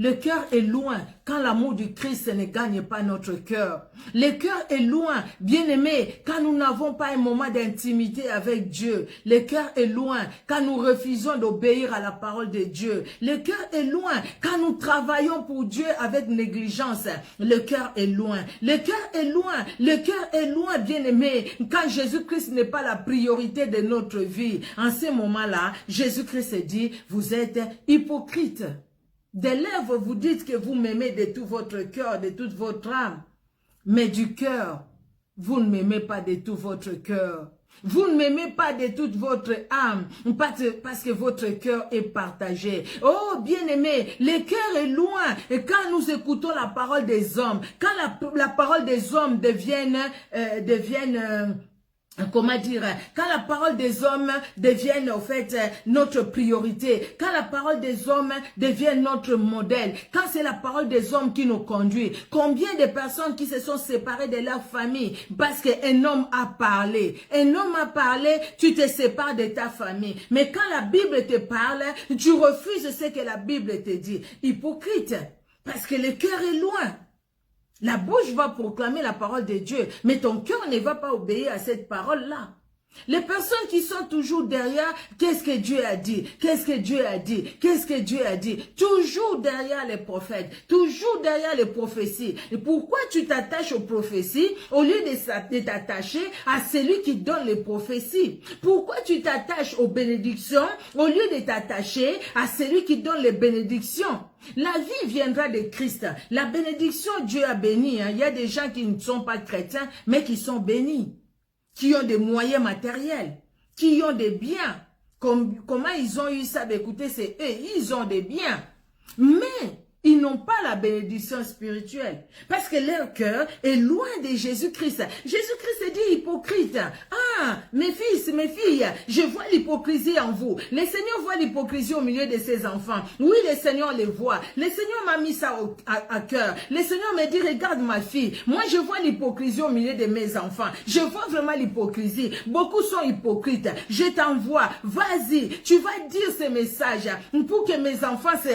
Le cœur est loin quand l'amour du Christ ne gagne pas notre cœur. Le cœur est loin, bien-aimé, quand nous n'avons pas un moment d'intimité avec Dieu. Le cœur est loin quand nous refusons d'obéir à la parole de Dieu. Le cœur est loin quand nous travaillons pour Dieu avec négligence. Le cœur est loin. Le cœur est loin. Le cœur est loin, bien-aimé, quand Jésus-Christ n'est pas la priorité de notre vie. En ce moment-là, Jésus-Christ dit, vous êtes hypocrites. Des lèvres, vous dites que vous m'aimez de tout votre cœur, de toute votre âme. Mais du cœur, vous ne m'aimez pas de tout votre cœur. Vous ne m'aimez pas de toute votre âme, parce que votre cœur est partagé. Oh, bien-aimé, le cœur est loin. Et quand nous écoutons la parole des hommes, quand la parole des hommes devienne comment dire, quand la parole des hommes devienne en fait notre priorité, quand la parole des hommes devient notre modèle, quand c'est la parole des hommes qui nous conduit, combien de personnes qui se sont séparées de leur famille parce qu'un homme a parlé, tu te sépares de ta famille, mais quand la Bible te parle, tu refuses ce que la Bible te dit. Hypocrite, parce que le cœur est loin. La bouche va proclamer la parole de Dieu, mais ton cœur ne va pas obéir à cette parole-là. Les personnes qui sont toujours derrière, qu'est-ce que Dieu a dit? Qu'est-ce que Dieu a dit? Qu'est-ce que Dieu a dit? Toujours derrière les prophètes, toujours derrière les prophéties. Et pourquoi tu t'attaches aux prophéties au lieu de t'attacher à celui qui donne les prophéties? Pourquoi tu t'attaches aux bénédictions au lieu de t'attacher à celui qui donne les bénédictions? La vie viendra de Christ. La bénédiction, Dieu a béni. Il y a des gens qui ne sont pas chrétiens, mais qui sont bénis, qui ont des moyens matériels, qui ont des biens. Comment ils ont eu ça? Écoutez, c'est eux, ils ont des biens. Mais ils n'ont pas la bénédiction spirituelle. Parce que leur cœur est loin de Jésus-Christ. Jésus-Christ dit hypocrite. Ah, mes fils, mes filles, je vois l'hypocrisie en vous. Le Seigneur voit l'hypocrisie au milieu de ses enfants. Oui, le Seigneur les voit. Le Seigneur m'a mis ça à cœur. Le Seigneur me dit, regarde ma fille. Moi, je vois l'hypocrisie au milieu de mes enfants. Je vois vraiment l'hypocrisie. Beaucoup sont hypocrites. Je t'envoie. Vas-y, tu vas dire ces messages pour que mes enfants se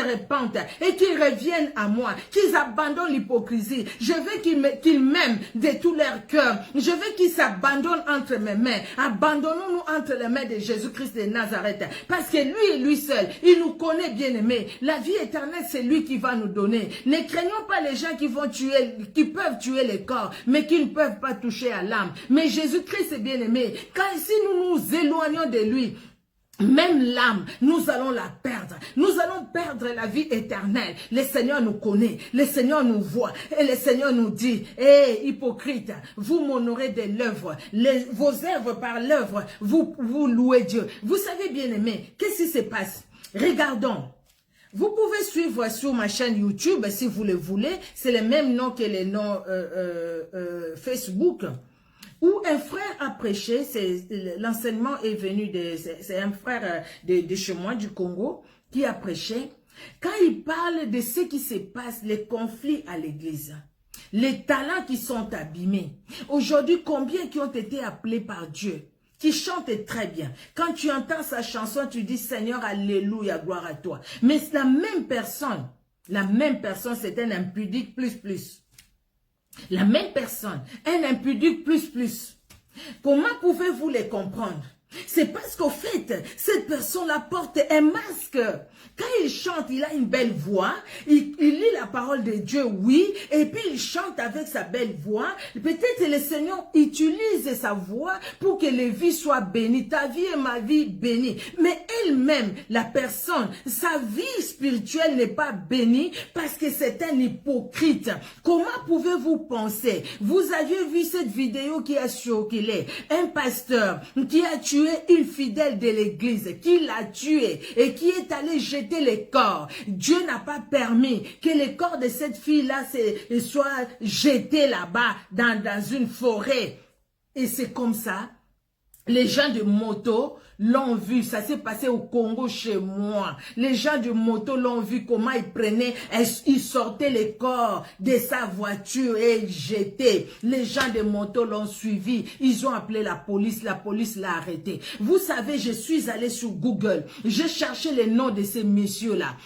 répandent et qu'ils qu'ils reviennent à moi, qu'ils abandonnent l'hypocrisie. Je veux qu'ils m'aiment de tout leur cœur. Je veux qu'ils s'abandonnent entre mes mains. Abandonnons-nous entre les mains de Jésus-Christ de Nazareth. Parce que lui et lui seul, il nous connaît bien aimé. La vie éternelle, c'est lui qui va nous donner. Ne craignons pas les gens qui peuvent tuer le corps, mais qui ne peuvent pas toucher à l'âme. Mais Jésus-Christ est bien aimé. Quand si nous nous éloignons de lui, même l'âme, nous allons la perdre. Nous allons perdre la vie éternelle. Le Seigneur nous connaît. Le Seigneur nous voit. Et le Seigneur nous dit, hé, hypocrite, vous m'honorez de l'œuvre. Vos œuvres par l'œuvre, vous louez Dieu. Vous savez bien aimé, qu'est-ce qui se passe? Regardons. Vous pouvez suivre sur ma chaîne YouTube si vous le voulez. C'est le même nom que le nom Facebook. Où un frère a prêché, l'enseignement est venu c'est un frère de chez moi, du Congo, qui a prêché. Quand il parle de ce qui se passe, les conflits à l'église, les talents qui sont abîmés. Aujourd'hui, combien qui ont été appelés par Dieu, qui chantent très bien. Quand tu entends sa chanson, tu dis Seigneur, alléluia, gloire à toi. Mais la même personne, c'est un impudique plus. La même personne, un impudique plus. Comment pouvez-vous les comprendre? C'est parce qu'au fait, cette personne-là porte un masque. Quand il chante, il a une belle voix, il lit la parole de Dieu, oui, et puis il chante avec sa belle voix. Peut-être le Seigneur utilise sa voix pour que les vies soient bénies. Ta vie est ma vie bénie. Mais elle-même, la personne, sa vie spirituelle n'est pas bénie parce que c'est un hypocrite. Comment pouvez-vous penser? Vous aviez vu cette vidéo qui a choqué un pasteur qui a tué une fidèle de l'église, qui l'a tué et qui est allé jeter les corps. Dieu n'a pas permis que les corps de cette fille-là soient jetés là-bas dans une forêt. Et c'est comme ça. Les gens de moto l'ont vu, ça s'est passé au Congo chez moi. Les gens de moto l'ont vu comment ils prenaient, ils sortaient les corps de sa voiture et ils jetaient. Les gens de moto l'ont suivi, ils ont appelé la police l'a arrêté. Vous savez, je suis allé sur Google, j'ai cherché les noms de ces messieurs-là.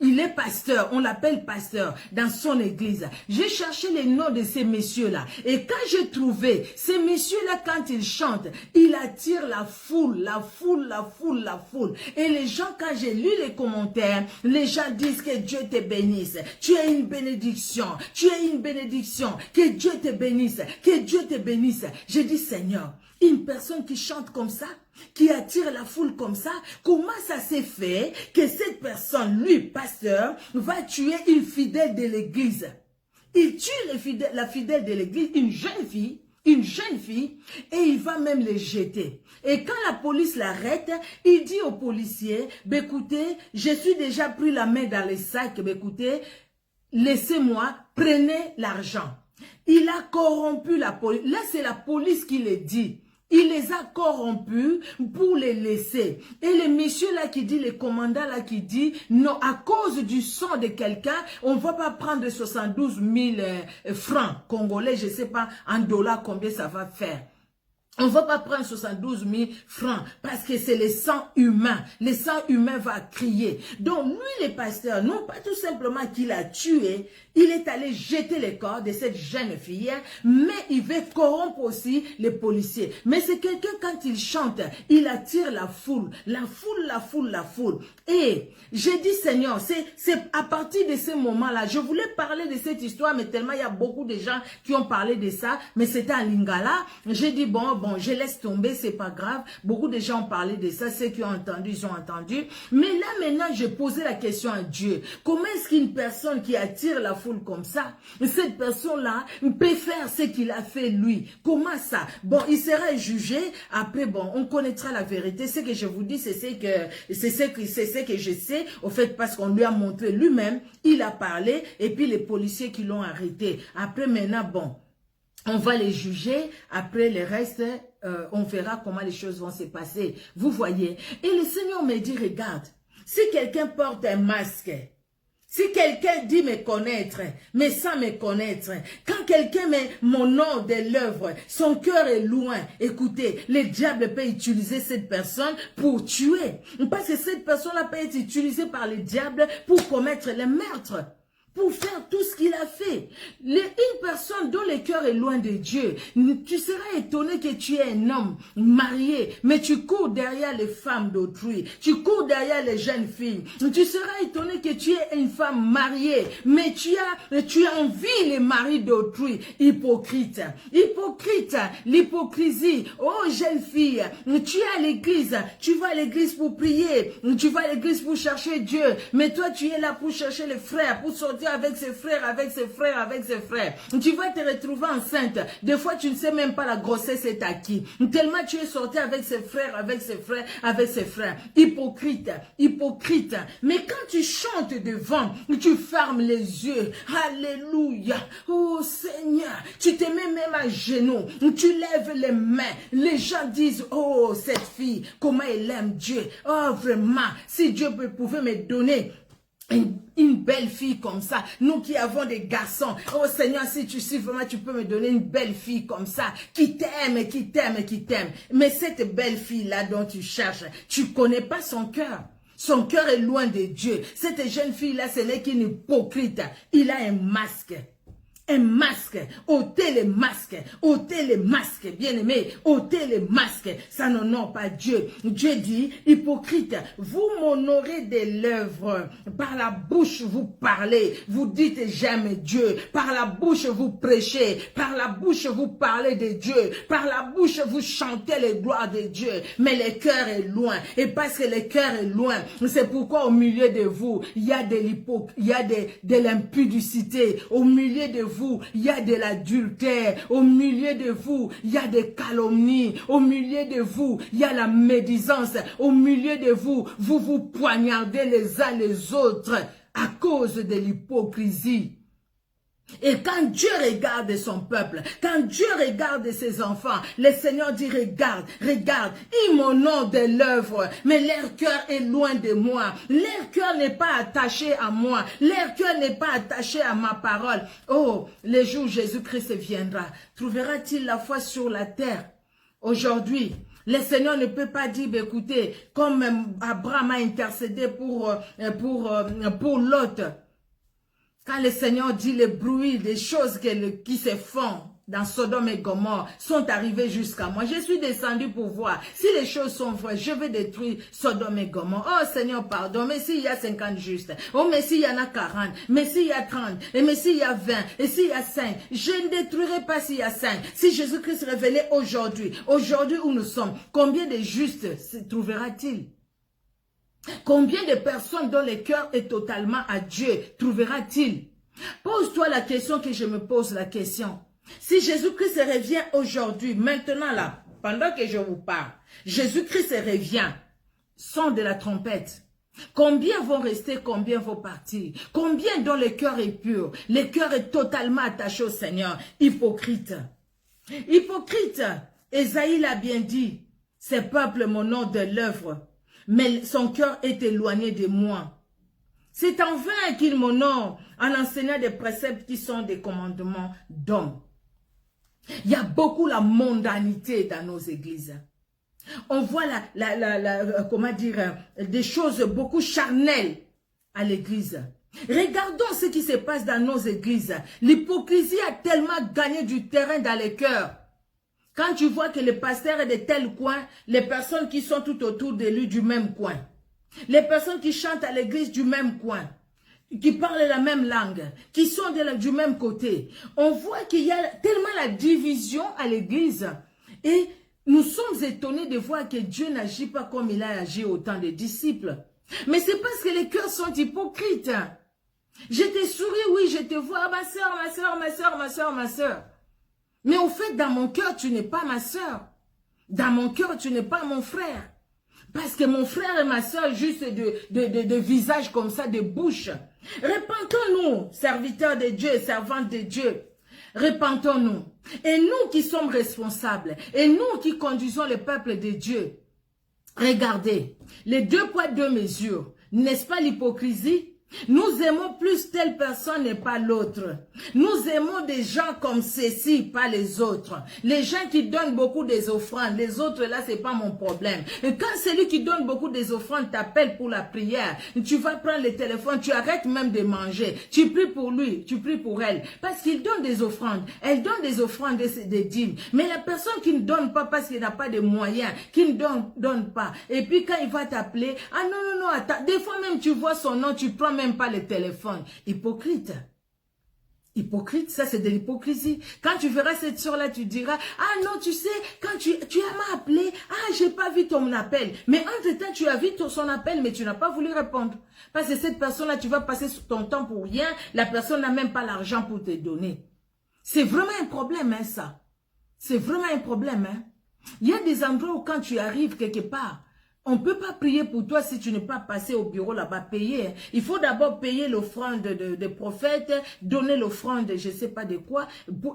Il est pasteur, on l'appelle pasteur dans son église. J'ai cherché les noms de ces messieurs-là. Et quand j'ai trouvé, ces messieurs-là, quand ils chantent, ils attirent la foule. Et les gens, quand j'ai lu les commentaires, les gens disent que Dieu te bénisse. Tu es une bénédiction. Que Dieu te bénisse. J'ai dit, Seigneur, une personne qui chante comme ça, qui attire la foule comme ça, comment ça s'est fait que cette personne, lui, pasteur, va tuer une fidèle de l'église? Il tue la fidèle de l'église, une jeune fille, et il va même les jeter. Et quand la police l'arrête, il dit au policier, écoutez, je suis déjà pris la main dans les sacs, écoutez, laissez-moi, prenez l'argent. Il a corrompu la police. Là, c'est la police qui le dit. Il les a corrompus pour les laisser. Et le monsieur là qui dit, le commandant là qui dit, non, à cause du sang de quelqu'un, on ne va pas prendre 72 000 francs congolais, je ne sais pas en dollars combien ça va faire. On ne va pas prendre 72 000 francs parce que c'est le sang humain. Le sang humain va crier. Donc lui, le pasteur, non pas tout simplement qu'il a tué, il est allé jeter le corps de cette jeune fille, mais il veut corrompre aussi les policiers. Mais c'est quelqu'un, quand il chante, il attire la foule. Et j'ai dit, Seigneur, c'est à partir de ce moment-là, je voulais parler de cette histoire, mais tellement il y a beaucoup de gens qui ont parlé de ça, mais c'était en lingala. J'ai dit, bon, je laisse tomber, c'est pas grave. Beaucoup de gens ont parlé de ça, ceux qui ont entendu, ils ont entendu. Mais là, maintenant, j'ai posé la question à Dieu. Comment est-ce qu'une personne qui attire la foule comme ça, cette personne-là peut faire ce qu'il a fait lui? Comment ça? Bon, il sera jugé. Après, bon, on connaîtra la vérité. Ce que je vous dis, c'est ce que je sais. Au fait, parce qu'on lui a montré lui-même, il a parlé, et puis les policiers qui l'ont arrêté. Après, maintenant, bon, on va les juger. Après, le reste, on verra comment les choses vont se passer. Vous voyez? Et le Seigneur me dit, regarde, si quelqu'un porte un masque, Si quelqu'un dit me connaître, mais sans me connaître, quand quelqu'un met mon nom de l'œuvre, son cœur est loin. Écoutez, le diable peut utiliser cette personne pour tuer. Parce que cette personne-là peut être utilisée par le diable pour commettre le meurtre. Pour faire tout ce qu'il a fait. Une personne dont le cœur est loin de Dieu, tu seras étonné que tu es un homme marié, mais tu cours derrière les femmes d'autrui, tu cours derrière les jeunes filles. Tu seras étonné que tu es une femme mariée, mais tu envies les maris d'autrui. Hypocrite, hypocrite, l'hypocrisie. Oh jeune fille, tu es à l'église, tu vas à l'église pour prier, tu vas à l'église pour chercher Dieu, mais toi tu es là pour chercher les frères, pour sortir avec ses frères, avec ses frères, avec ses frères. Tu vas te retrouver enceinte. Des fois, tu ne sais même pas la grossesse est à qui. Tellement tu es sorti avec ses frères, avec ses frères, avec ses frères. Hypocrite, hypocrite. Mais quand tu chantes devant, tu fermes les yeux. Alléluia. Oh Seigneur, tu te mets même à genoux. Tu lèves les mains. Les gens disent, oh cette fille, comment elle aime Dieu. Oh vraiment, si Dieu pouvait me donner une belle fille comme ça, nous qui avons des garçons, oh Seigneur, si tu sais vraiment, tu peux me donner une belle fille comme ça, qui t'aime, qui t'aime, qui t'aime. Mais cette belle fille-là dont tu cherches, tu connais pas son cœur. Son cœur est loin de Dieu. Cette jeune fille-là, ce n'est qu'une hypocrite. Il a un masque. Un masque, ôtez les masques, bien-aimés, ôtez les masques, ça n'honore pas Dieu. Dieu dit, hypocrite, vous m'honorez des lèvres, par la bouche vous parlez, vous dites j'aime Dieu, par la bouche vous prêchez, par la bouche vous parlez de Dieu, par la bouche vous chantez les gloires de Dieu, mais le cœur est loin, et parce que le cœur est loin, c'est pourquoi au milieu de vous, il y a de l'impudicité, au milieu de vous, il y a de l'adultère. Au milieu de vous, il y a des calomnies. Au milieu de vous, il y a la médisance. Au milieu de vous, vous vous poignardez les uns les autres à cause de l'hypocrisie. Et quand Dieu regarde son peuple, quand Dieu regarde ses enfants, le Seigneur dit, regarde, regarde, ils m'honorent de l'œuvre, mais leur cœur est loin de moi. Leur cœur n'est pas attaché à moi. Leur cœur n'est pas attaché à ma parole. Oh, le jour où Jésus-Christ viendra, trouvera-t-il la foi sur la terre? Aujourd'hui, le Seigneur ne peut pas dire, écoutez, comme Abraham a intercédé pour Lot. Quand le Seigneur dit les bruits, les choses qui se font dans Sodome et Gomorrhe sont arrivées jusqu'à moi. Je suis descendu pour voir. Si les choses sont vraies, je vais détruire Sodome et Gomorrhe. Oh Seigneur, pardon, mais s'il y a 50 justes, oh mais s'il y en a 40, mais s'il y a 30, et mais s'il y a 20, et s'il y a 5, je ne détruirai pas s'il y a 5. Si Jésus-Christ révélait aujourd'hui où nous sommes, combien de justes se trouvera-t-il? Combien de personnes dont le cœur est totalement à Dieu trouvera-t-il? Pose-toi la question que je me pose la question. Si Jésus-Christ revient aujourd'hui, maintenant là, pendant que je vous parle, Jésus-Christ revient, son de la trompette. Combien vont rester, combien vont partir? Combien dont le cœur est pur, le cœur est totalement attaché au Seigneur? Hypocrite. Hypocrite. Ésaïe l'a bien dit, ce peuple mon nom de l'œuvre, mais son cœur est éloigné de moi. C'est en vain qu'il m'honore en enseignant des préceptes qui sont des commandements d'hommes. Il y a beaucoup la mondanité dans nos églises. On voit des choses beaucoup charnelles à l'église. Regardons ce qui se passe dans nos églises. L'hypocrisie a tellement gagné du terrain dans les cœurs. Quand tu vois que le pasteur est de tel coin, les personnes qui sont tout autour de lui du même coin, les personnes qui chantent à l'église du même coin, qui parlent la même langue, qui sont du même côté, on voit qu'il y a tellement la division à l'église. Et nous sommes étonnés de voir que Dieu n'agit pas comme il a agi au temps des disciples. Mais c'est parce que les cœurs sont hypocrites. Je te souris, oui, je te vois, ma soeur, ma soeur, ma soeur, ma soeur, ma soeur. Mais au fait, dans mon cœur, tu n'es pas ma soeur. Dans mon cœur, tu n'es pas mon frère. Parce que mon frère et ma soeur, juste de visage comme ça, de bouche. Repentons-nous, serviteurs de Dieu et servantes de Dieu. Repentons-nous. Et nous qui sommes responsables, et nous qui conduisons le peuple de Dieu, regardez, les 2 poids 2 mesures, n'est-ce pas l'hypocrisie? Nous aimons plus telle personne et pas l'autre. Nous aimons des gens comme ceci, pas les autres. Les gens qui donnent beaucoup des offrandes, les autres là, c'est pas mon problème. Et quand celui qui donne beaucoup des offrandes t'appelle pour la prière, tu vas prendre le téléphone, tu arrêtes même de manger. Tu pries pour lui, tu pries pour elle. Parce qu'il donne des offrandes. Elle donne des offrandes, des dîmes. Mais la personne qui ne donne pas parce qu'il n'a pas de moyens, qui ne donne pas. Et puis quand il va t'appeler, ah non, attends. Des fois même tu vois son nom, tu prends même pas le téléphone. Hypocrite. Hypocrite, ça c'est de l'hypocrisie. Quand tu verras cette soeur-là, tu diras, ah non, tu sais, quand tu m'as appelé, ah, j'ai pas vu ton appel. Mais entre-temps, tu as vu son appel, mais tu n'as pas voulu répondre. Parce que cette personne-là, tu vas passer ton temps pour rien, la personne n'a même pas l'argent pour te donner. C'est vraiment un problème, hein, ça. C'est vraiment un problème, hein. Il y a des endroits où quand tu arrives quelque part, on ne peut pas prier pour toi si tu n'es pas passé au bureau là-bas, payer. Il faut d'abord payer l'offrande des prophètes, donner l'offrande je ne sais pas de quoi,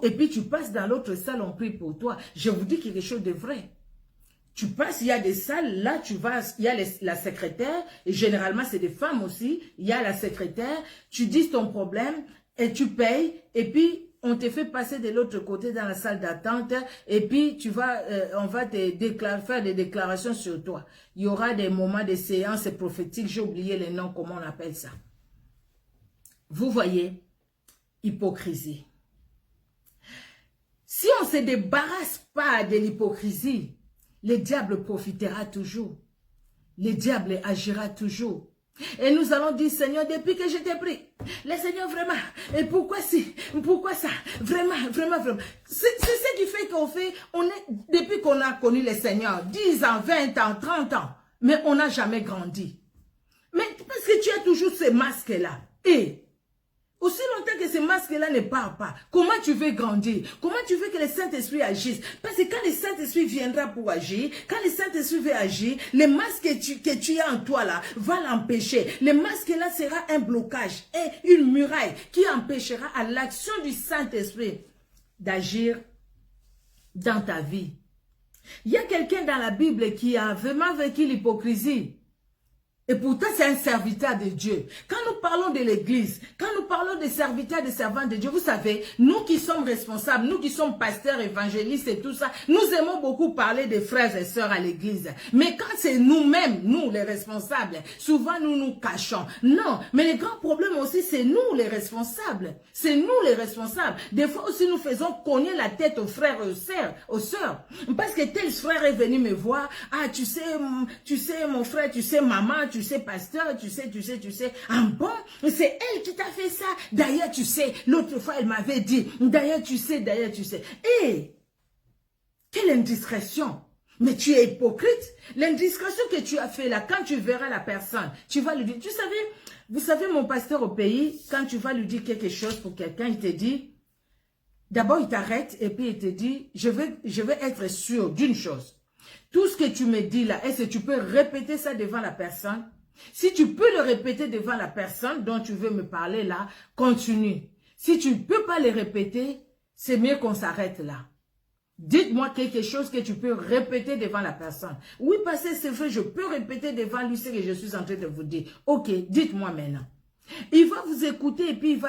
et puis tu passes dans l'autre salle, on prie pour toi. Je vous dis quelque chose de vrai. Tu passes, il y a des salles, là tu vas, il y a la secrétaire, et généralement c'est des femmes aussi, il y a la secrétaire, tu dis ton problème, et tu payes, et puis on te fait passer de l'autre côté dans la salle d'attente et puis tu vas, on va te faire des déclarations sur toi. Il y aura des moments de séances prophétiques, j'ai oublié les noms, comment on appelle ça. Vous voyez, hypocrisie. Si on ne se débarrasse pas de l'hypocrisie, le diable profitera toujours. Le diable agira toujours. Et nous allons dire, Seigneur, depuis que je t'ai pris, le Seigneur vraiment, et pourquoi si, pourquoi ça, vraiment. C'est ce qui fait qu'on fait, depuis qu'on a connu le Seigneur, 10 ans, 20 ans, 30 ans, mais on n'a jamais grandi. Mais parce que tu as toujours ces masques-là. Et aussi longtemps que ces masques-là ne parlent pas, comment tu veux grandir? Comment tu veux que le Saint-Esprit agisse? Parce que quand le Saint-Esprit viendra pour agir, quand le Saint-Esprit veut agir, le masque que tu as en toi là va l'empêcher. Le masque-là sera un blocage, une muraille qui empêchera à l'action du Saint-Esprit d'agir dans ta vie. Il y a quelqu'un dans la Bible qui a vraiment vécu l'hypocrisie. Et pourtant, c'est un serviteur de Dieu. Quand nous parlons de l'église, quand nous parlons des serviteurs, des servants de Dieu, vous savez, nous qui sommes responsables, nous qui sommes pasteurs, évangélistes et tout ça, nous aimons beaucoup parler des frères et sœurs à l'église. Mais quand c'est nous-mêmes, nous les responsables, souvent nous nous cachons. Non, mais le grand problème aussi, c'est nous les responsables. C'est nous les responsables. Des fois aussi, nous faisons cogner la tête aux frères et aux sœurs. Parce que tel frère est venu me voir. Ah, tu sais mon frère, tu sais maman, tu sais pasteur, tu sais. Ah bon, c'est elle qui t'a fait ça. D'ailleurs, tu sais, l'autre fois, elle m'avait dit. D'ailleurs, tu sais. Et quelle indiscrétion. Mais tu es hypocrite. L'indiscrétion que tu as fait là, quand tu verras la personne, tu vas lui dire, vous savez, mon pasteur au pays, quand tu vas lui dire quelque chose pour quelqu'un, il te dit, d'abord il t'arrête et puis il te dit, je vais être sûr d'une chose. Tout ce que tu me dis là, est-ce que tu peux répéter ça devant la personne? Si tu peux le répéter devant la personne dont tu veux me parler là, continue. Si tu ne peux pas le répéter, c'est mieux qu'on s'arrête là. Dites-moi quelque chose que tu peux répéter devant la personne. Oui, parce que c'est vrai, je peux répéter devant lui ce que je suis en train de vous dire. Ok, dites-moi maintenant. Il va vous écouter et puis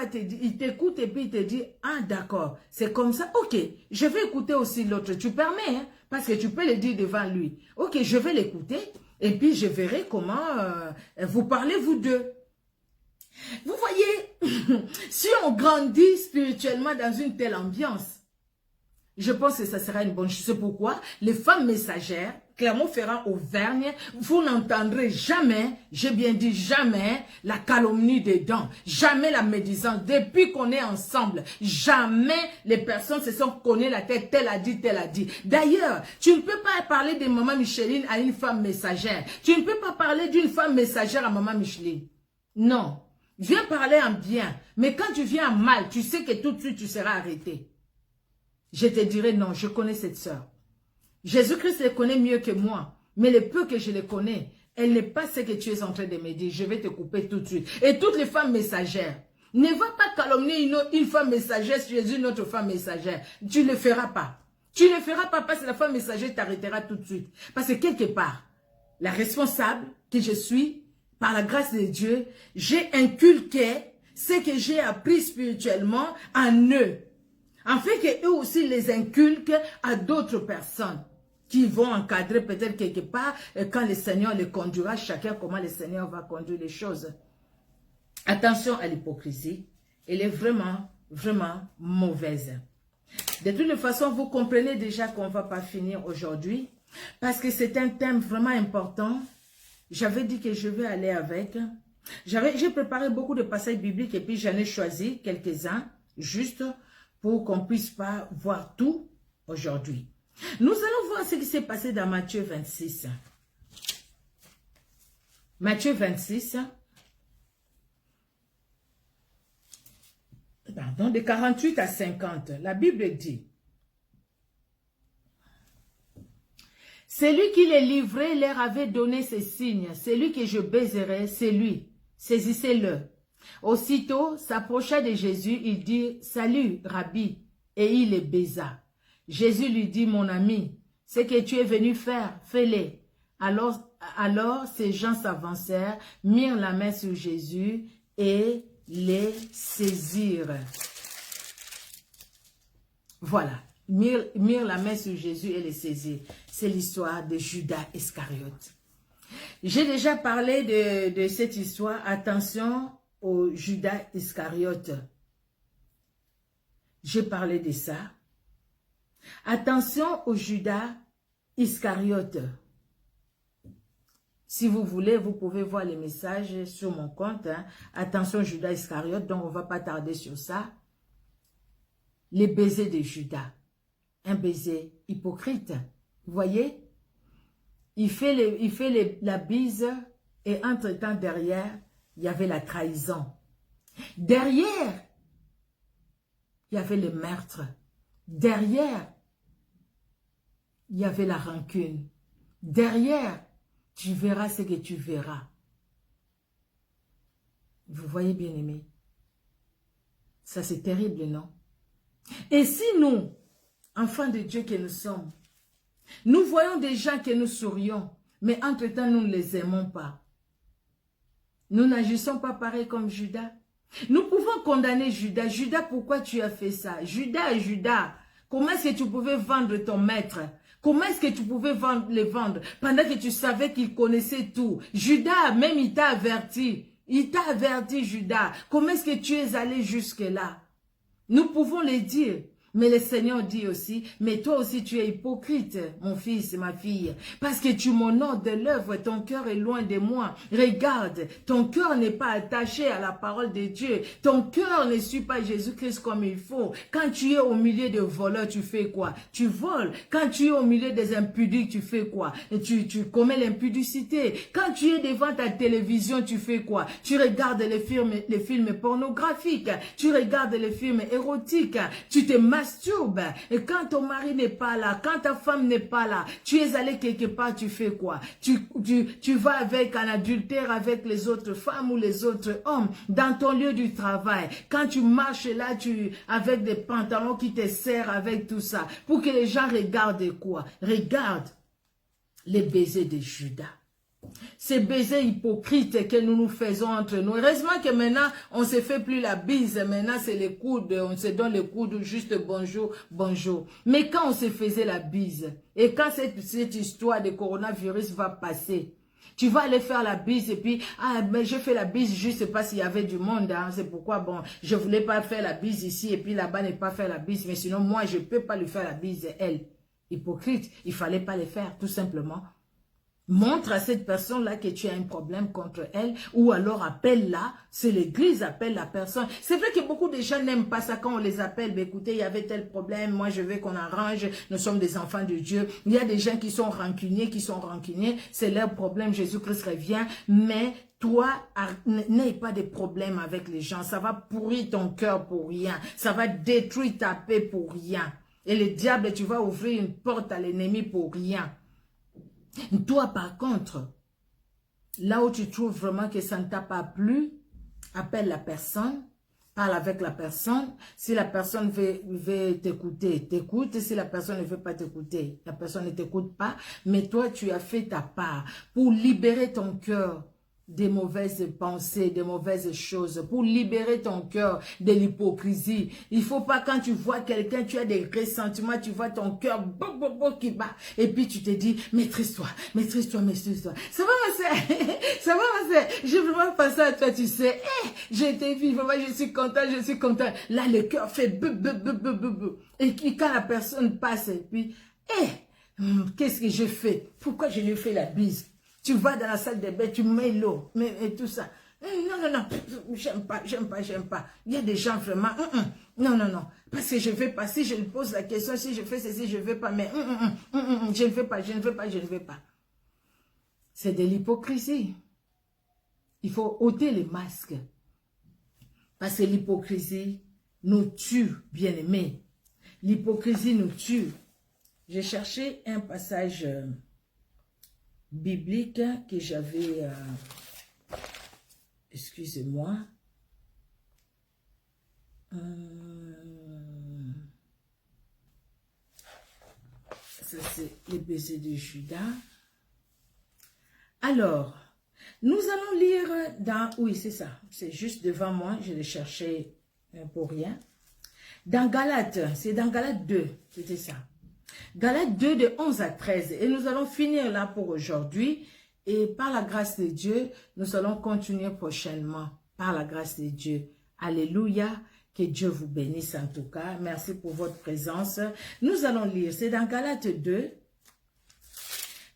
il t'écoute et puis il te dit, ah d'accord, c'est comme ça. Ok, je vais écouter aussi l'autre. Tu permets, hein, parce que tu peux le dire devant lui. Ok, je vais l'écouter et puis je verrai comment vous parlez vous deux. Vous voyez, si on grandit spirituellement dans une telle ambiance, je pense que ça sera une bonne chose. C'est pourquoi les femmes messagères, Clermont-Ferrand, Auvergne, vous n'entendrez jamais, j'ai bien dit jamais, la calomnie des dents, jamais la médisance. Depuis qu'on est ensemble, jamais les personnes se sont cognées la tête, tel a dit. D'ailleurs, tu ne peux pas parler de maman Micheline à une femme messagère. Tu ne peux pas parler d'une femme messagère à maman Micheline. Non. Viens parler en bien. Mais quand tu viens en mal, tu sais que tout de suite tu seras arrêté. Je te dirai non, je connais cette sœur. Jésus-Christ les connaît mieux que moi. Mais le peu que je les connais, elle n'est pas ce que tu es en train de me dire. Je vais te couper tout de suite. Et toutes les femmes messagères, ne va pas calomnier une femme messagère chez une autre femme messagère. Tu ne le feras pas. Tu ne le feras pas parce que la femme messagère t'arrêtera tout de suite. Parce que quelque part, la responsable que je suis, par la grâce de Dieu, j'ai inculqué ce que j'ai appris spirituellement en eux, afin qu'eux aussi les inculquent à d'autres personnes qui vont encadrer peut-être quelque part quand le Seigneur les conduira, chacun comment le Seigneur va conduire les choses. Attention à l'hypocrisie, elle est vraiment, vraiment mauvaise. De toute façon, vous comprenez déjà qu'on ne va pas finir aujourd'hui, parce que c'est un thème vraiment important. J'avais dit que je vais aller avec. J'ai préparé beaucoup de passages bibliques et puis j'en ai choisi quelques-uns, juste pour qu'on ne puisse pas voir tout aujourd'hui. Nous allons voir ce qui s'est passé dans Matthieu 26. Matthieu 26, pardon, de 48 à 50, la Bible dit: celui qui les livrait leur avait donné ces signes. Celui que je baiserai, c'est lui. Saisissez-le. Aussitôt, s'approcha de Jésus, il dit: salut, Rabbi. Et il le baisa. Jésus lui dit: mon ami, ce que tu es venu faire, fais-le. Alors, ces gens s'avancèrent, mirent la main sur Jésus et les saisirent. Voilà. Mirent la main sur Jésus et les saisirent. C'est l'histoire de Judas Iscariote. J'ai déjà parlé de cette histoire. Attention au Judas Iscariote. J'ai parlé de ça. Attention au Judas Iscariote. Si vous voulez, vous pouvez voir les messages sur mon compte. Hein. Attention Judas Iscariote, donc on ne va pas tarder sur ça. Les baisers de Judas. Un baiser hypocrite. Vous voyez? Il fait la bise et entre-temps derrière, il y avait la trahison. Derrière, il y avait le meurtre. Derrière, il y avait la rancune. Derrière, tu verras ce que tu verras. Vous voyez, bien aimé? Ça, c'est terrible, non? Et si nous, enfants de Dieu que nous sommes, nous voyons des gens que nous sourions, mais entre-temps, nous ne les aimons pas. Nous n'agissons pas pareil comme Judas. Nous pouvons condamner Judas. Judas, pourquoi tu as fait ça? Judas, comment est-ce que tu pouvais vendre ton maître? Comment est-ce que tu pouvais les vendre pendant que tu savais qu'il connaissait tout? Judas, même il t'a averti. Il t'a averti, Judas. Comment est-ce que tu es allé jusque-là? Nous pouvons le dire. Mais le Seigneur dit aussi, mais toi aussi tu es hypocrite, mon fils, ma fille, parce que tu m'honores de l'œuvre, ton cœur est loin de moi. Regarde, ton cœur n'est pas attaché à la parole de Dieu, ton cœur ne suit pas Jésus-Christ comme il faut. Quand tu es au milieu de voleurs, tu fais quoi? Tu voles. Quand tu es au milieu des impudiques, tu fais quoi? Et tu commets l'impudicité. Quand tu es devant ta télévision, tu fais quoi? Tu regardes les films pornographiques, tu regardes les films érotiques, tu te masturbe. Et quand ton mari n'est pas là, quand ta femme n'est pas là, tu es allé quelque part, tu fais quoi? Tu vas avec un adultère avec les autres femmes ou les autres hommes dans ton lieu du travail. Quand tu marches là, avec des pantalons qui te serrent avec tout ça, pour que les gens regardent quoi? Regarde les baisers de Judas. Ces baisers hypocrites que nous nous faisons entre nous. Heureusement que maintenant, on ne se fait plus la bise. Maintenant, c'est les coudes. On se donne les coudes juste bonjour, bonjour. Mais quand on se faisait la bise, et quand cette histoire de coronavirus va passer, tu vas aller faire la bise et puis, ah, mais je fais la bise juste parce qu'il y avait du monde. Hein, c'est pourquoi, bon, je ne voulais pas faire la bise ici et puis là-bas ne pas faire la bise. Mais sinon, moi, je ne peux pas lui faire la bise, elle. Hypocrite, il ne fallait pas le faire, tout simplement. Montre à cette personne-là que tu as un problème contre elle ou alors appelle-la, c'est l'église, appelle la personne. C'est vrai que beaucoup de gens n'aiment pas ça quand on les appelle. Mais écoutez, il y avait tel problème, moi je veux qu'on arrange, nous sommes des enfants de Dieu. Il y a des gens qui sont rancuniers, c'est leur problème, Jésus-Christ revient, mais toi, n'aie pas de problème avec les gens, ça va pourrir ton cœur pour rien, ça va détruire ta paix pour rien. Et le diable, tu vas ouvrir une porte à l'ennemi pour rien. Toi, par contre, là où tu trouves vraiment que ça ne t'a pas plu, appelle la personne, parle avec la personne. Si la personne veut t'écouter, t'écoute. Si la personne ne veut pas t'écouter, la personne ne t'écoute pas. Mais toi, tu as fait ta part pour libérer ton cœur des mauvaises pensées, des mauvaises choses, pour libérer ton cœur de l'hypocrisie. Il faut pas, quand tu vois quelqu'un, tu as des ressentiments, tu vois ton cœur qui bat, et puis tu te dis, maîtrise-toi, maîtrise-toi, maîtrise-toi. Ça va, ma sœur? Ça va, ma sœur? J'ai vraiment pensé à toi, tu sais. J'ai été vivre, vraiment, je suis content, je suis content. Là, le cœur fait et puis quand la personne passe, et puis, qu'est-ce que je fais? Pourquoi je lui fais la bise? Tu vas dans la salle de bain, tu mets l'eau, et tout ça. Non, j'aime pas. Il y a des gens vraiment, non. Parce que je ne vais pas, si je lui pose la question, si je fais ceci, je ne vais pas, mais je ne vais pas. C'est de l'hypocrisie. Il faut ôter les masques. Parce que l'hypocrisie nous tue, bien-aimés. L'hypocrisie nous tue. J'ai cherché un passage biblique que j'avais, excusez-moi, ça c'est les baisers de Judas. Alors, nous allons lire dans, oui c'est ça, c'est juste devant moi, je l'ai cherché pour rien. Dans Galates, c'est dans Galates 2, c'était ça. Galates 2 de 11 à 13. Et nous allons finir là pour aujourd'hui. Et par la grâce de Dieu, nous allons continuer prochainement. Par la grâce de Dieu. Alléluia. Que Dieu vous bénisse en tout cas. Merci pour votre présence. Nous allons lire. C'est dans Galates 2.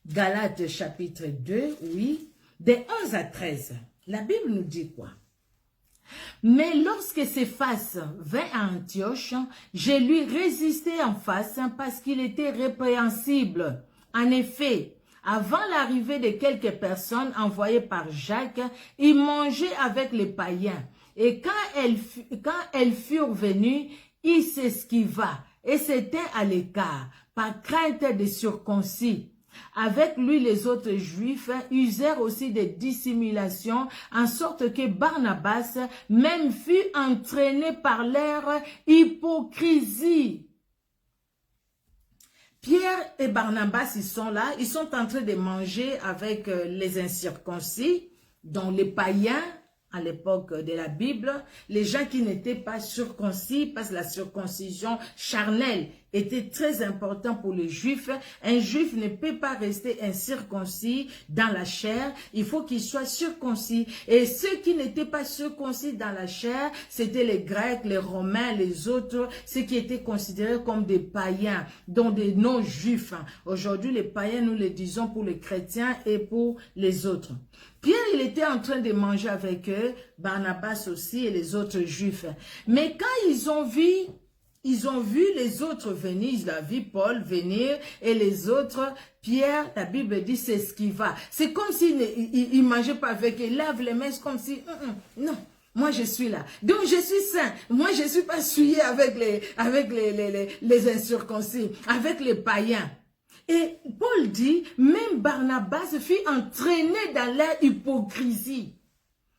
Galates chapitre 2, oui. De 11 à 13. La Bible nous dit quoi? Mais lorsque Céphas vint à Antioche, je lui résistai en face parce qu'il était répréhensible. En effet, avant l'arrivée de quelques personnes envoyées par Jacques, il mangeait avec les païens. Et quand elles furent venues, il s'esquiva et s'était à l'écart, par crainte des circoncis. Avec lui, les autres Juifs usèrent aussi des dissimulations, en sorte que Barnabas même fut entraîné par leur hypocrisie. Pierre et Barnabas, ils sont là, ils sont en train de manger avec les incirconcis, dont les païens, à l'époque de la Bible, les gens qui n'étaient pas circoncis, parce que la circoncision charnelle était très important pour les Juifs. Un Juif ne peut pas rester incirconcis dans la chair, il faut qu'il soit circoncis. Et ceux qui n'étaient pas circoncis dans la chair, c'était les Grecs, les Romains, les autres, ceux qui étaient considérés comme des païens, dont des non-juifs. Aujourd'hui, les païens, nous le disons pour les chrétiens et pour les autres. Pierre, il était en train de manger avec eux, Barnabas aussi et les autres Juifs. Mais quand ils ont vu les autres venir, ils ont vu Paul venir et les autres, Pierre, la Bible dit, c'est ce qui va. C'est comme s'il ne mangeait pas avec eux, il lave les mains, c'est comme si, non. Moi, je suis là. Donc, je suis saint. Moi, je ne suis pas souillé avec les incirconcis, avec les païens. Et Paul dit, même Barnabas fut entraîné dans leur hypocrisie.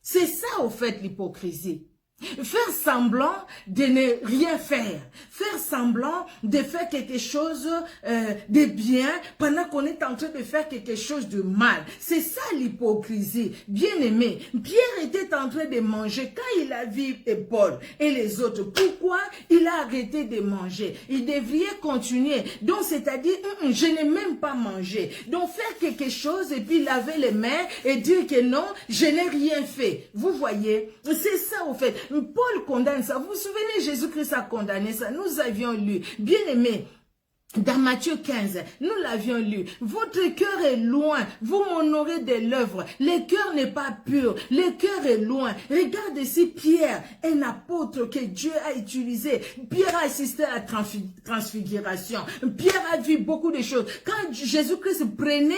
C'est ça, au fait, l'hypocrisie. Faire semblant de ne rien faire. Faire semblant de faire quelque chose de bien pendant qu'on est en train de faire quelque chose de mal. C'est ça l'hypocrisie. Bien aimé, Pierre était en train de manger quand il a vu Paul et les autres. Pourquoi il a arrêté de manger? Il devrait continuer. Donc c'est-à-dire, je n'ai même pas mangé. Donc faire quelque chose et puis laver les mains et dire que non, je n'ai rien fait. Vous voyez, c'est ça au fait. Paul condamne ça. Vous vous souvenez, Jésus-Christ a condamné ça. Nous avions lu. Bien aimé, dans Matthieu 15, nous l'avions lu. Votre cœur est loin. Vous m'honorez de l'œuvre. Le cœur n'est pas pur. Le cœur est loin. Regarde ici Pierre, un apôtre que Dieu a utilisé. Pierre a assisté à la transfiguration. Pierre a vu beaucoup de choses. Quand Jésus-Christ prenait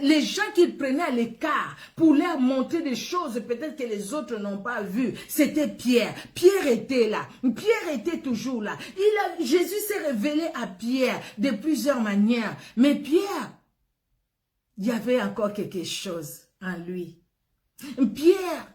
les gens qu'il prenait à l'écart pour leur montrer des choses peut-être que les autres n'ont pas vues, c'était Pierre. Pierre était là. Pierre était toujours là. Jésus s'est révélé à Pierre de plusieurs manières. Mais Pierre, il y avait encore quelque chose en lui. Pierre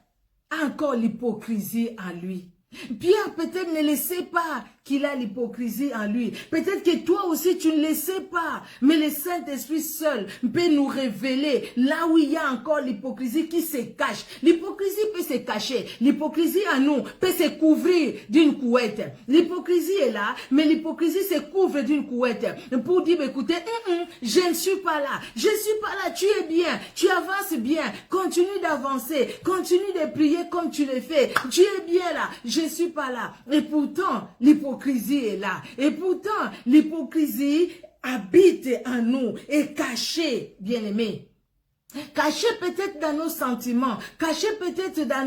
a encore l'hypocrisie en lui. Pierre peut-être ne le sait pas qu'il a l'hypocrisie en lui. Peut-être que toi aussi tu ne le sais pas. Mais le Saint-Esprit seul peut nous révéler là où il y a encore l'hypocrisie qui se cache. L'hypocrisie peut se cacher. L'hypocrisie en nous peut se couvrir d'une couette. L'hypocrisie est là, mais l'hypocrisie se couvre d'une couette. Pour dire, écoutez, je ne suis pas là. Je ne suis pas là. Tu es bien. Tu avances bien. Continue d'avancer. Continue de prier comme tu le fais. Tu es bien là. Je ne suis pas là. Et pourtant, l'hypocrisie est là. Et pourtant, l'hypocrisie habite en nous et cachée, bien-aimé. Caché peut-être dans nos sentiments, caché peut-être dans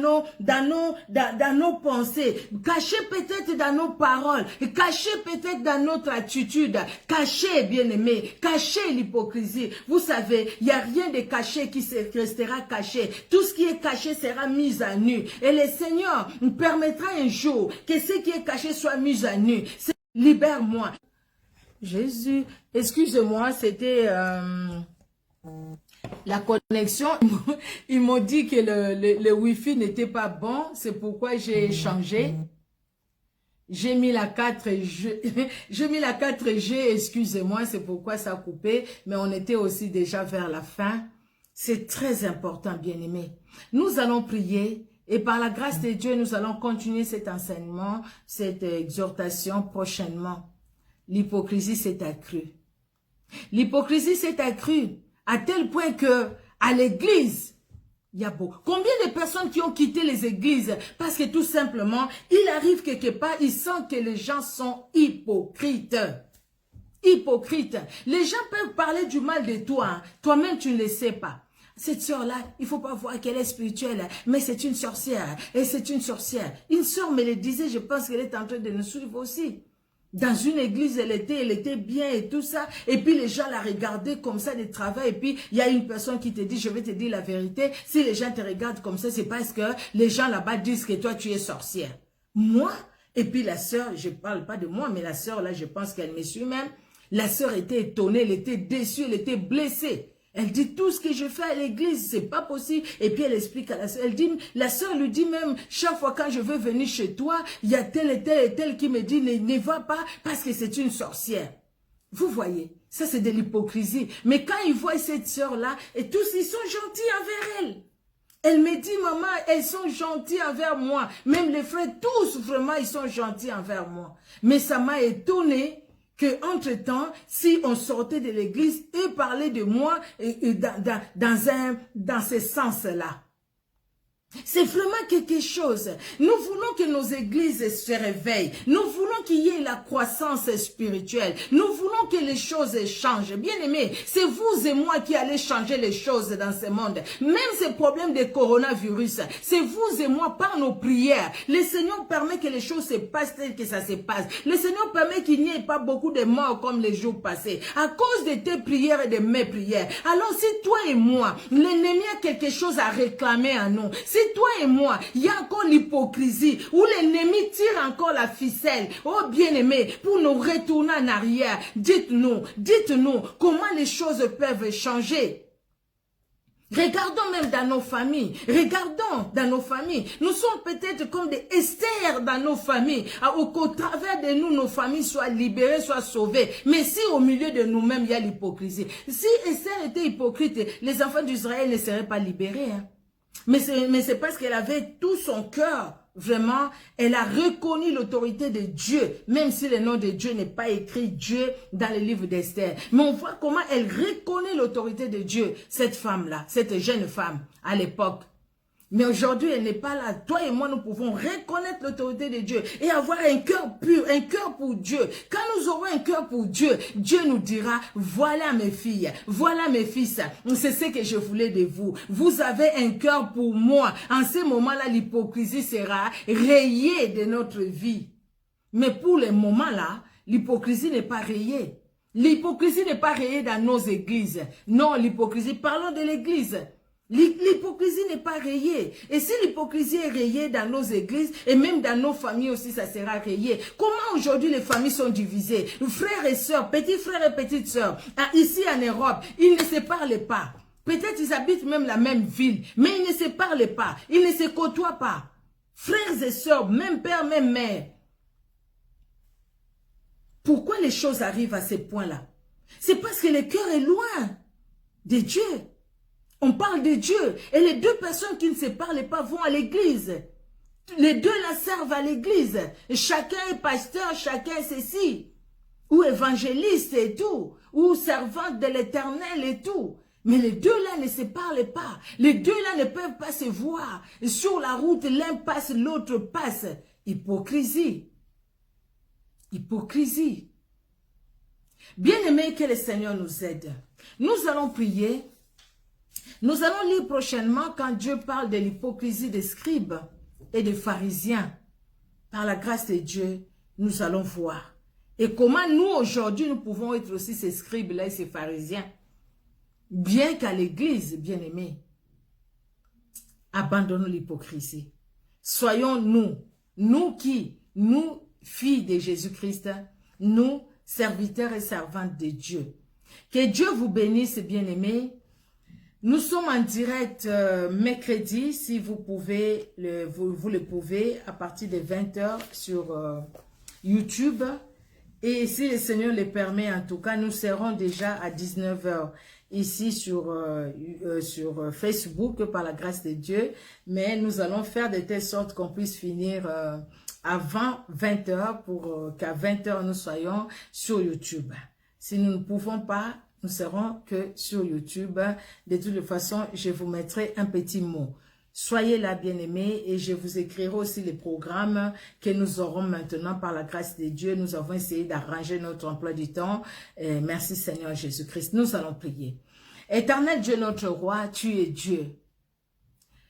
nos pensées, caché peut-être dans nos paroles, caché peut-être dans notre attitude, caché, bien-aimé, caché l'hypocrisie. Vous savez, il n'y a rien de caché qui restera caché. Tout ce qui est caché sera mis à nu. Et le Seigneur nous permettra un jour que ce qui est caché soit mis à nu. Libère-moi. Jésus, excusez-moi, c'était... la connexion, ils m'ont dit que le Wi-Fi n'était pas bon, c'est pourquoi j'ai changé. J'ai mis la 4G, j'ai mis la 4G, excusez-moi, c'est pourquoi ça a coupé, mais on était aussi déjà vers la fin. C'est très important, bien-aimé. Nous allons prier et par la grâce de Dieu, nous allons continuer cet enseignement, cette exhortation prochainement. L'hypocrisie s'est accrue. L'hypocrisie s'est accrue. À tel point que, à l'église, il y a beaucoup. Combien de personnes qui ont quitté les églises parce que tout simplement, il arrive quelque part, ils sentent que les gens sont hypocrites. Hypocrites. Les gens peuvent parler du mal de toi. Hein. Toi-même, tu ne le sais pas. Cette sœur-là, il faut pas voir qu'elle est spirituelle, mais c'est une sorcière. Et c'est une sorcière. Une sœur me le disait, je pense qu'elle est en train de nous suivre aussi. Dans une église, elle était bien et tout ça. Et puis les gens la regardaient comme ça de travail. Et puis il y a une personne qui te dit, je vais te dire la vérité. Si les gens te regardent comme ça, c'est parce que les gens là-bas disent que toi tu es sorcière. Moi, et puis la sœur, je parle pas de moi, mais la sœur là, je pense qu'elle me suit même. La sœur était étonnée, elle était déçue, elle était blessée. Elle dit tout ce que je fais à l'église, c'est pas possible. Et puis elle explique à la sœur, elle dit, la sœur lui dit même, chaque fois quand je veux venir chez toi, il y a tel et tel et tel qui me dit, ne va pas parce que c'est une sorcière. Vous voyez, ça c'est de l'hypocrisie. Mais quand ils voient cette sœur-là, et tous ils sont gentils envers elle. Elle me dit, maman, elles sont gentilles envers moi. Même les frères, tous vraiment, ils sont gentils envers moi. Mais ça m'a étonné que entre-temps, si on sortait de l'église et parlait de moi dans ce sens-là. C'est vraiment quelque chose. Nous voulons que nos églises se réveillent. Nous voulons qu'il y ait la croissance spirituelle. Nous voulons que les choses changent. Bien aimé, c'est vous et moi qui allez changer les choses dans ce monde. Même ces problèmes de coronavirus, c'est vous et moi par nos prières. Le Seigneur permet que les choses se passent telles que ça se passe. Le Seigneur permet qu'il n'y ait pas beaucoup de morts comme les jours passés. À cause de tes prières et de mes prières. Alors si toi et moi, l'ennemi a quelque chose à réclamer à nous, si toi et moi, il y a encore l'hypocrisie, où l'ennemi tire encore la ficelle, oh bien-aimé, pour nous retourner en arrière, dites-nous comment les choses peuvent changer. Regardons même dans nos familles, nous sommes peut-être comme des Esther dans nos familles, qu'au travers de nous, nos familles soient libérées, soient sauvées, mais si au milieu de nous-mêmes, il y a l'hypocrisie, si Esther était hypocrite, les enfants d'Israël ne seraient pas libérés, hein. Mais c'est parce qu'elle avait tout son cœur, vraiment, elle a reconnu l'autorité de Dieu, même si le nom de Dieu n'est pas écrit Dieu dans le livre d'Esther. Mais on voit comment elle reconnaît l'autorité de Dieu, cette femme-là, cette jeune femme à l'époque. Mais aujourd'hui, elle n'est pas là. Toi et moi, nous pouvons reconnaître l'autorité de Dieu et avoir un cœur pur, un cœur pour Dieu. Quand nous aurons un cœur pour Dieu, Dieu nous dira, voilà mes filles, voilà mes fils, c'est ce que je voulais de vous. Vous avez un cœur pour moi. En ce moment-là, l'hypocrisie sera rayée de notre vie. Mais pour le moment-là, l'hypocrisie n'est pas rayée. L'hypocrisie n'est pas rayée dans nos églises. Non, l'hypocrisie, parlons de l'église. L'hypocrisie n'est pas rayée. Et si l'hypocrisie est rayée dans nos églises, et même dans nos familles aussi, ça sera rayé. Comment aujourd'hui les familles sont divisées? Frères et sœurs, petits frères et petites sœurs, ici en Europe, ils ne se parlent pas. Peut-être ils habitent même la même ville, mais ils ne se parlent pas. Ils ne se côtoient pas. frères et sœurs, même père, même mère. Pourquoi les choses arrivent à ce point-là? C'est parce que le cœur est loin de Dieu. On parle de Dieu. Et les deux personnes qui ne se parlent pas vont à l'église. Les deux la servent à l'église. Chacun est pasteur, chacun est ceci. Ou évangéliste et tout. Ou servante de l'Éternel et tout. Mais les deux-là ne se parlent pas. Les deux-là ne peuvent pas se voir. Sur la route, l'un passe, l'autre passe. Hypocrisie. Hypocrisie. Bien-aimés, que le Seigneur nous aide. Nous allons prier. Nous allons lire prochainement quand Dieu parle de l'hypocrisie des scribes et des pharisiens. Par la grâce de Dieu, nous allons voir. Et comment nous, aujourd'hui, nous pouvons être aussi ces scribes-là et ces pharisiens. Bien qu'à l'église, bien-aimés, abandonnons l'hypocrisie. Soyons nous qui, nous, filles de Jésus-Christ, nous, serviteurs et servantes de Dieu. Que Dieu vous bénisse, bien-aimés. Nous sommes en direct mercredi, si vous pouvez, vous le pouvez, à partir de 20h sur YouTube. Et si le Seigneur le permet, en tout cas, nous serons déjà à 19h ici sur Facebook, par la grâce de Dieu. Mais nous allons faire de telle sorte qu'on puisse finir avant 20h pour qu'à 20h nous soyons sur YouTube. Si nous ne pouvons pas, nous serons que sur YouTube. De toute façon, je vous mettrai un petit mot. Soyez là, bien-aimés, et je vous écrirai aussi les programmes que nous aurons maintenant par la grâce de Dieu. Nous avons essayé d'arranger notre emploi du temps. Et merci Seigneur Jésus-Christ. Nous allons prier. Éternel Dieu, notre roi, tu es Dieu.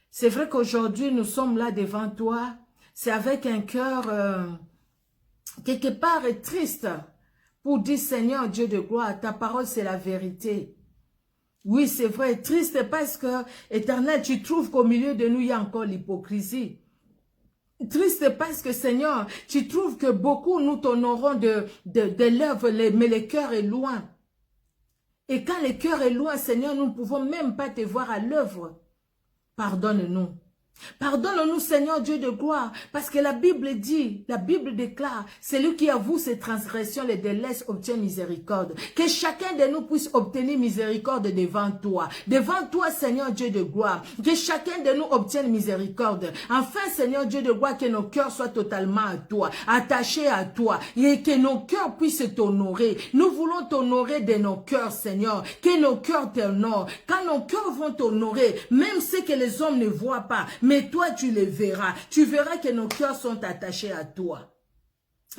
C'est vrai qu'aujourd'hui, nous sommes là devant toi. C'est avec un cœur quelque part triste pour dire Seigneur Dieu de gloire, ta parole c'est la vérité. Oui, c'est vrai, triste parce que, Éternel, tu trouves qu'au milieu de nous, il y a encore l'hypocrisie. Triste parce que, Seigneur, tu trouves que beaucoup nous t'honorons de l'œuvre, mais le cœur est loin. Et quand le cœur est loin, Seigneur, nous ne pouvons même pas te voir à l'œuvre. Pardonne-nous. Pardonne-nous, Seigneur Dieu de gloire, parce que la Bible dit, la Bible déclare, celui qui avoue ses transgressions, les délaisse, obtient miséricorde. Que chacun de nous puisse obtenir miséricorde devant toi. Devant toi, Seigneur Dieu de gloire. Que chacun de nous obtienne miséricorde. Enfin, Seigneur Dieu de gloire, que nos cœurs soient totalement à toi, attachés à toi, et que nos cœurs puissent t'honorer. Nous voulons t'honorer de nos cœurs, Seigneur. Que nos cœurs t'honorent. Quand nos cœurs vont t'honorer, même ce que les hommes ne voient pas, mais toi, tu les verras. Tu verras que nos cœurs sont attachés à toi.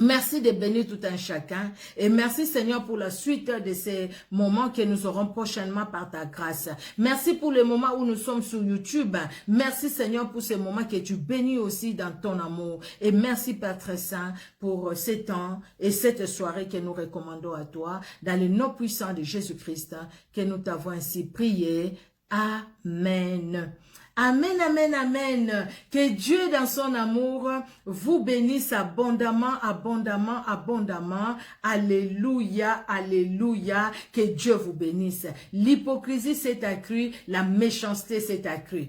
Merci de bénir tout un chacun. Et merci Seigneur pour la suite de ces moments que nous aurons prochainement par ta grâce. Merci pour le moment où nous sommes sur YouTube. Merci Seigneur pour ces moments que tu bénis aussi dans ton amour. Et merci Père très saint pour ces temps et cette soirée que nous recommandons à toi. Dans le nom puissant de Jésus-Christ que nous t'avons ainsi prié. Amen. Amen, amen, amen. Que Dieu dans son amour vous bénisse abondamment, abondamment, abondamment. Alléluia, alléluia. Que Dieu vous bénisse. L'hypocrisie s'est accrue, la méchanceté s'est accrue.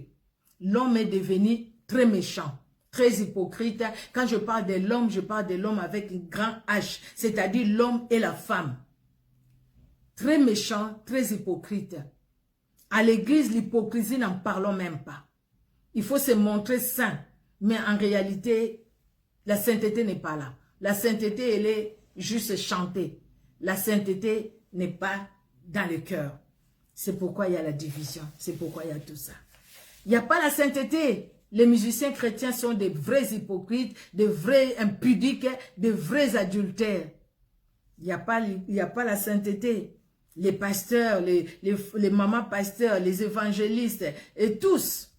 L'homme est devenu très méchant, très hypocrite. Quand je parle de l'homme, je parle de l'homme avec un grand H, c'est-à-dire l'homme et la femme. Très méchant, très hypocrite. À l'église, l'hypocrisie, n'en parlons même pas. Il faut se montrer saint. Mais en réalité, la sainteté n'est pas là. La sainteté, elle est juste chantée. La sainteté n'est pas dans le cœur. C'est pourquoi il y a la division. C'est pourquoi il y a tout ça. Il n'y a pas la sainteté. Les musiciens chrétiens sont des vrais hypocrites, des vrais impudiques, des vrais adultères. Il n'y a pas la sainteté. Les pasteurs, les mamans pasteurs, les évangélistes, et tous,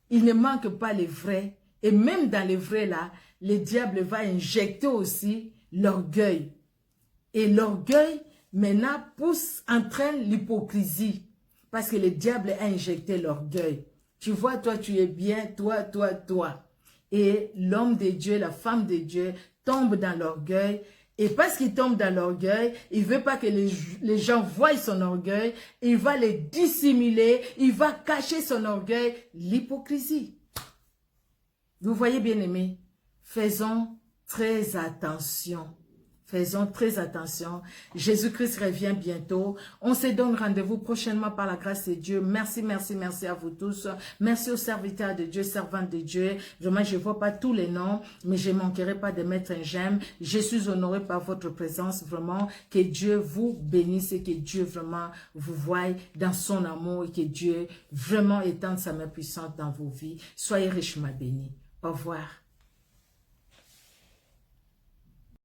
il ne manque pas les vrais. Et même dans les vrais là, le diable va injecter aussi l'orgueil. Et l'orgueil, maintenant, entraîne l'hypocrisie. Parce que le diable a injecté l'orgueil. Tu vois, toi, tu es bien, toi, toi, toi. Et l'homme de Dieu, la femme de Dieu, tombe dans l'orgueil. Et parce qu'il tombe dans l'orgueil, il ne veut pas que les gens voient son orgueil. Il va les dissimuler. Il va cacher son orgueil. L'hypocrisie. Vous voyez, bien-aimés, faisons très attention. Faisons très attention. Jésus-Christ revient bientôt. On se donne rendez-vous prochainement par la grâce de Dieu. Merci, merci, merci à vous tous. Merci aux serviteurs de Dieu, servantes de Dieu. Vraiment, je ne vois pas tous les noms, mais je ne manquerai pas de mettre un j'aime. Je suis honoré par votre présence. Vraiment, que Dieu vous bénisse et que Dieu vraiment vous voie dans son amour et que Dieu vraiment étende sa main puissante dans vos vies. Soyez richement bénis. Au revoir.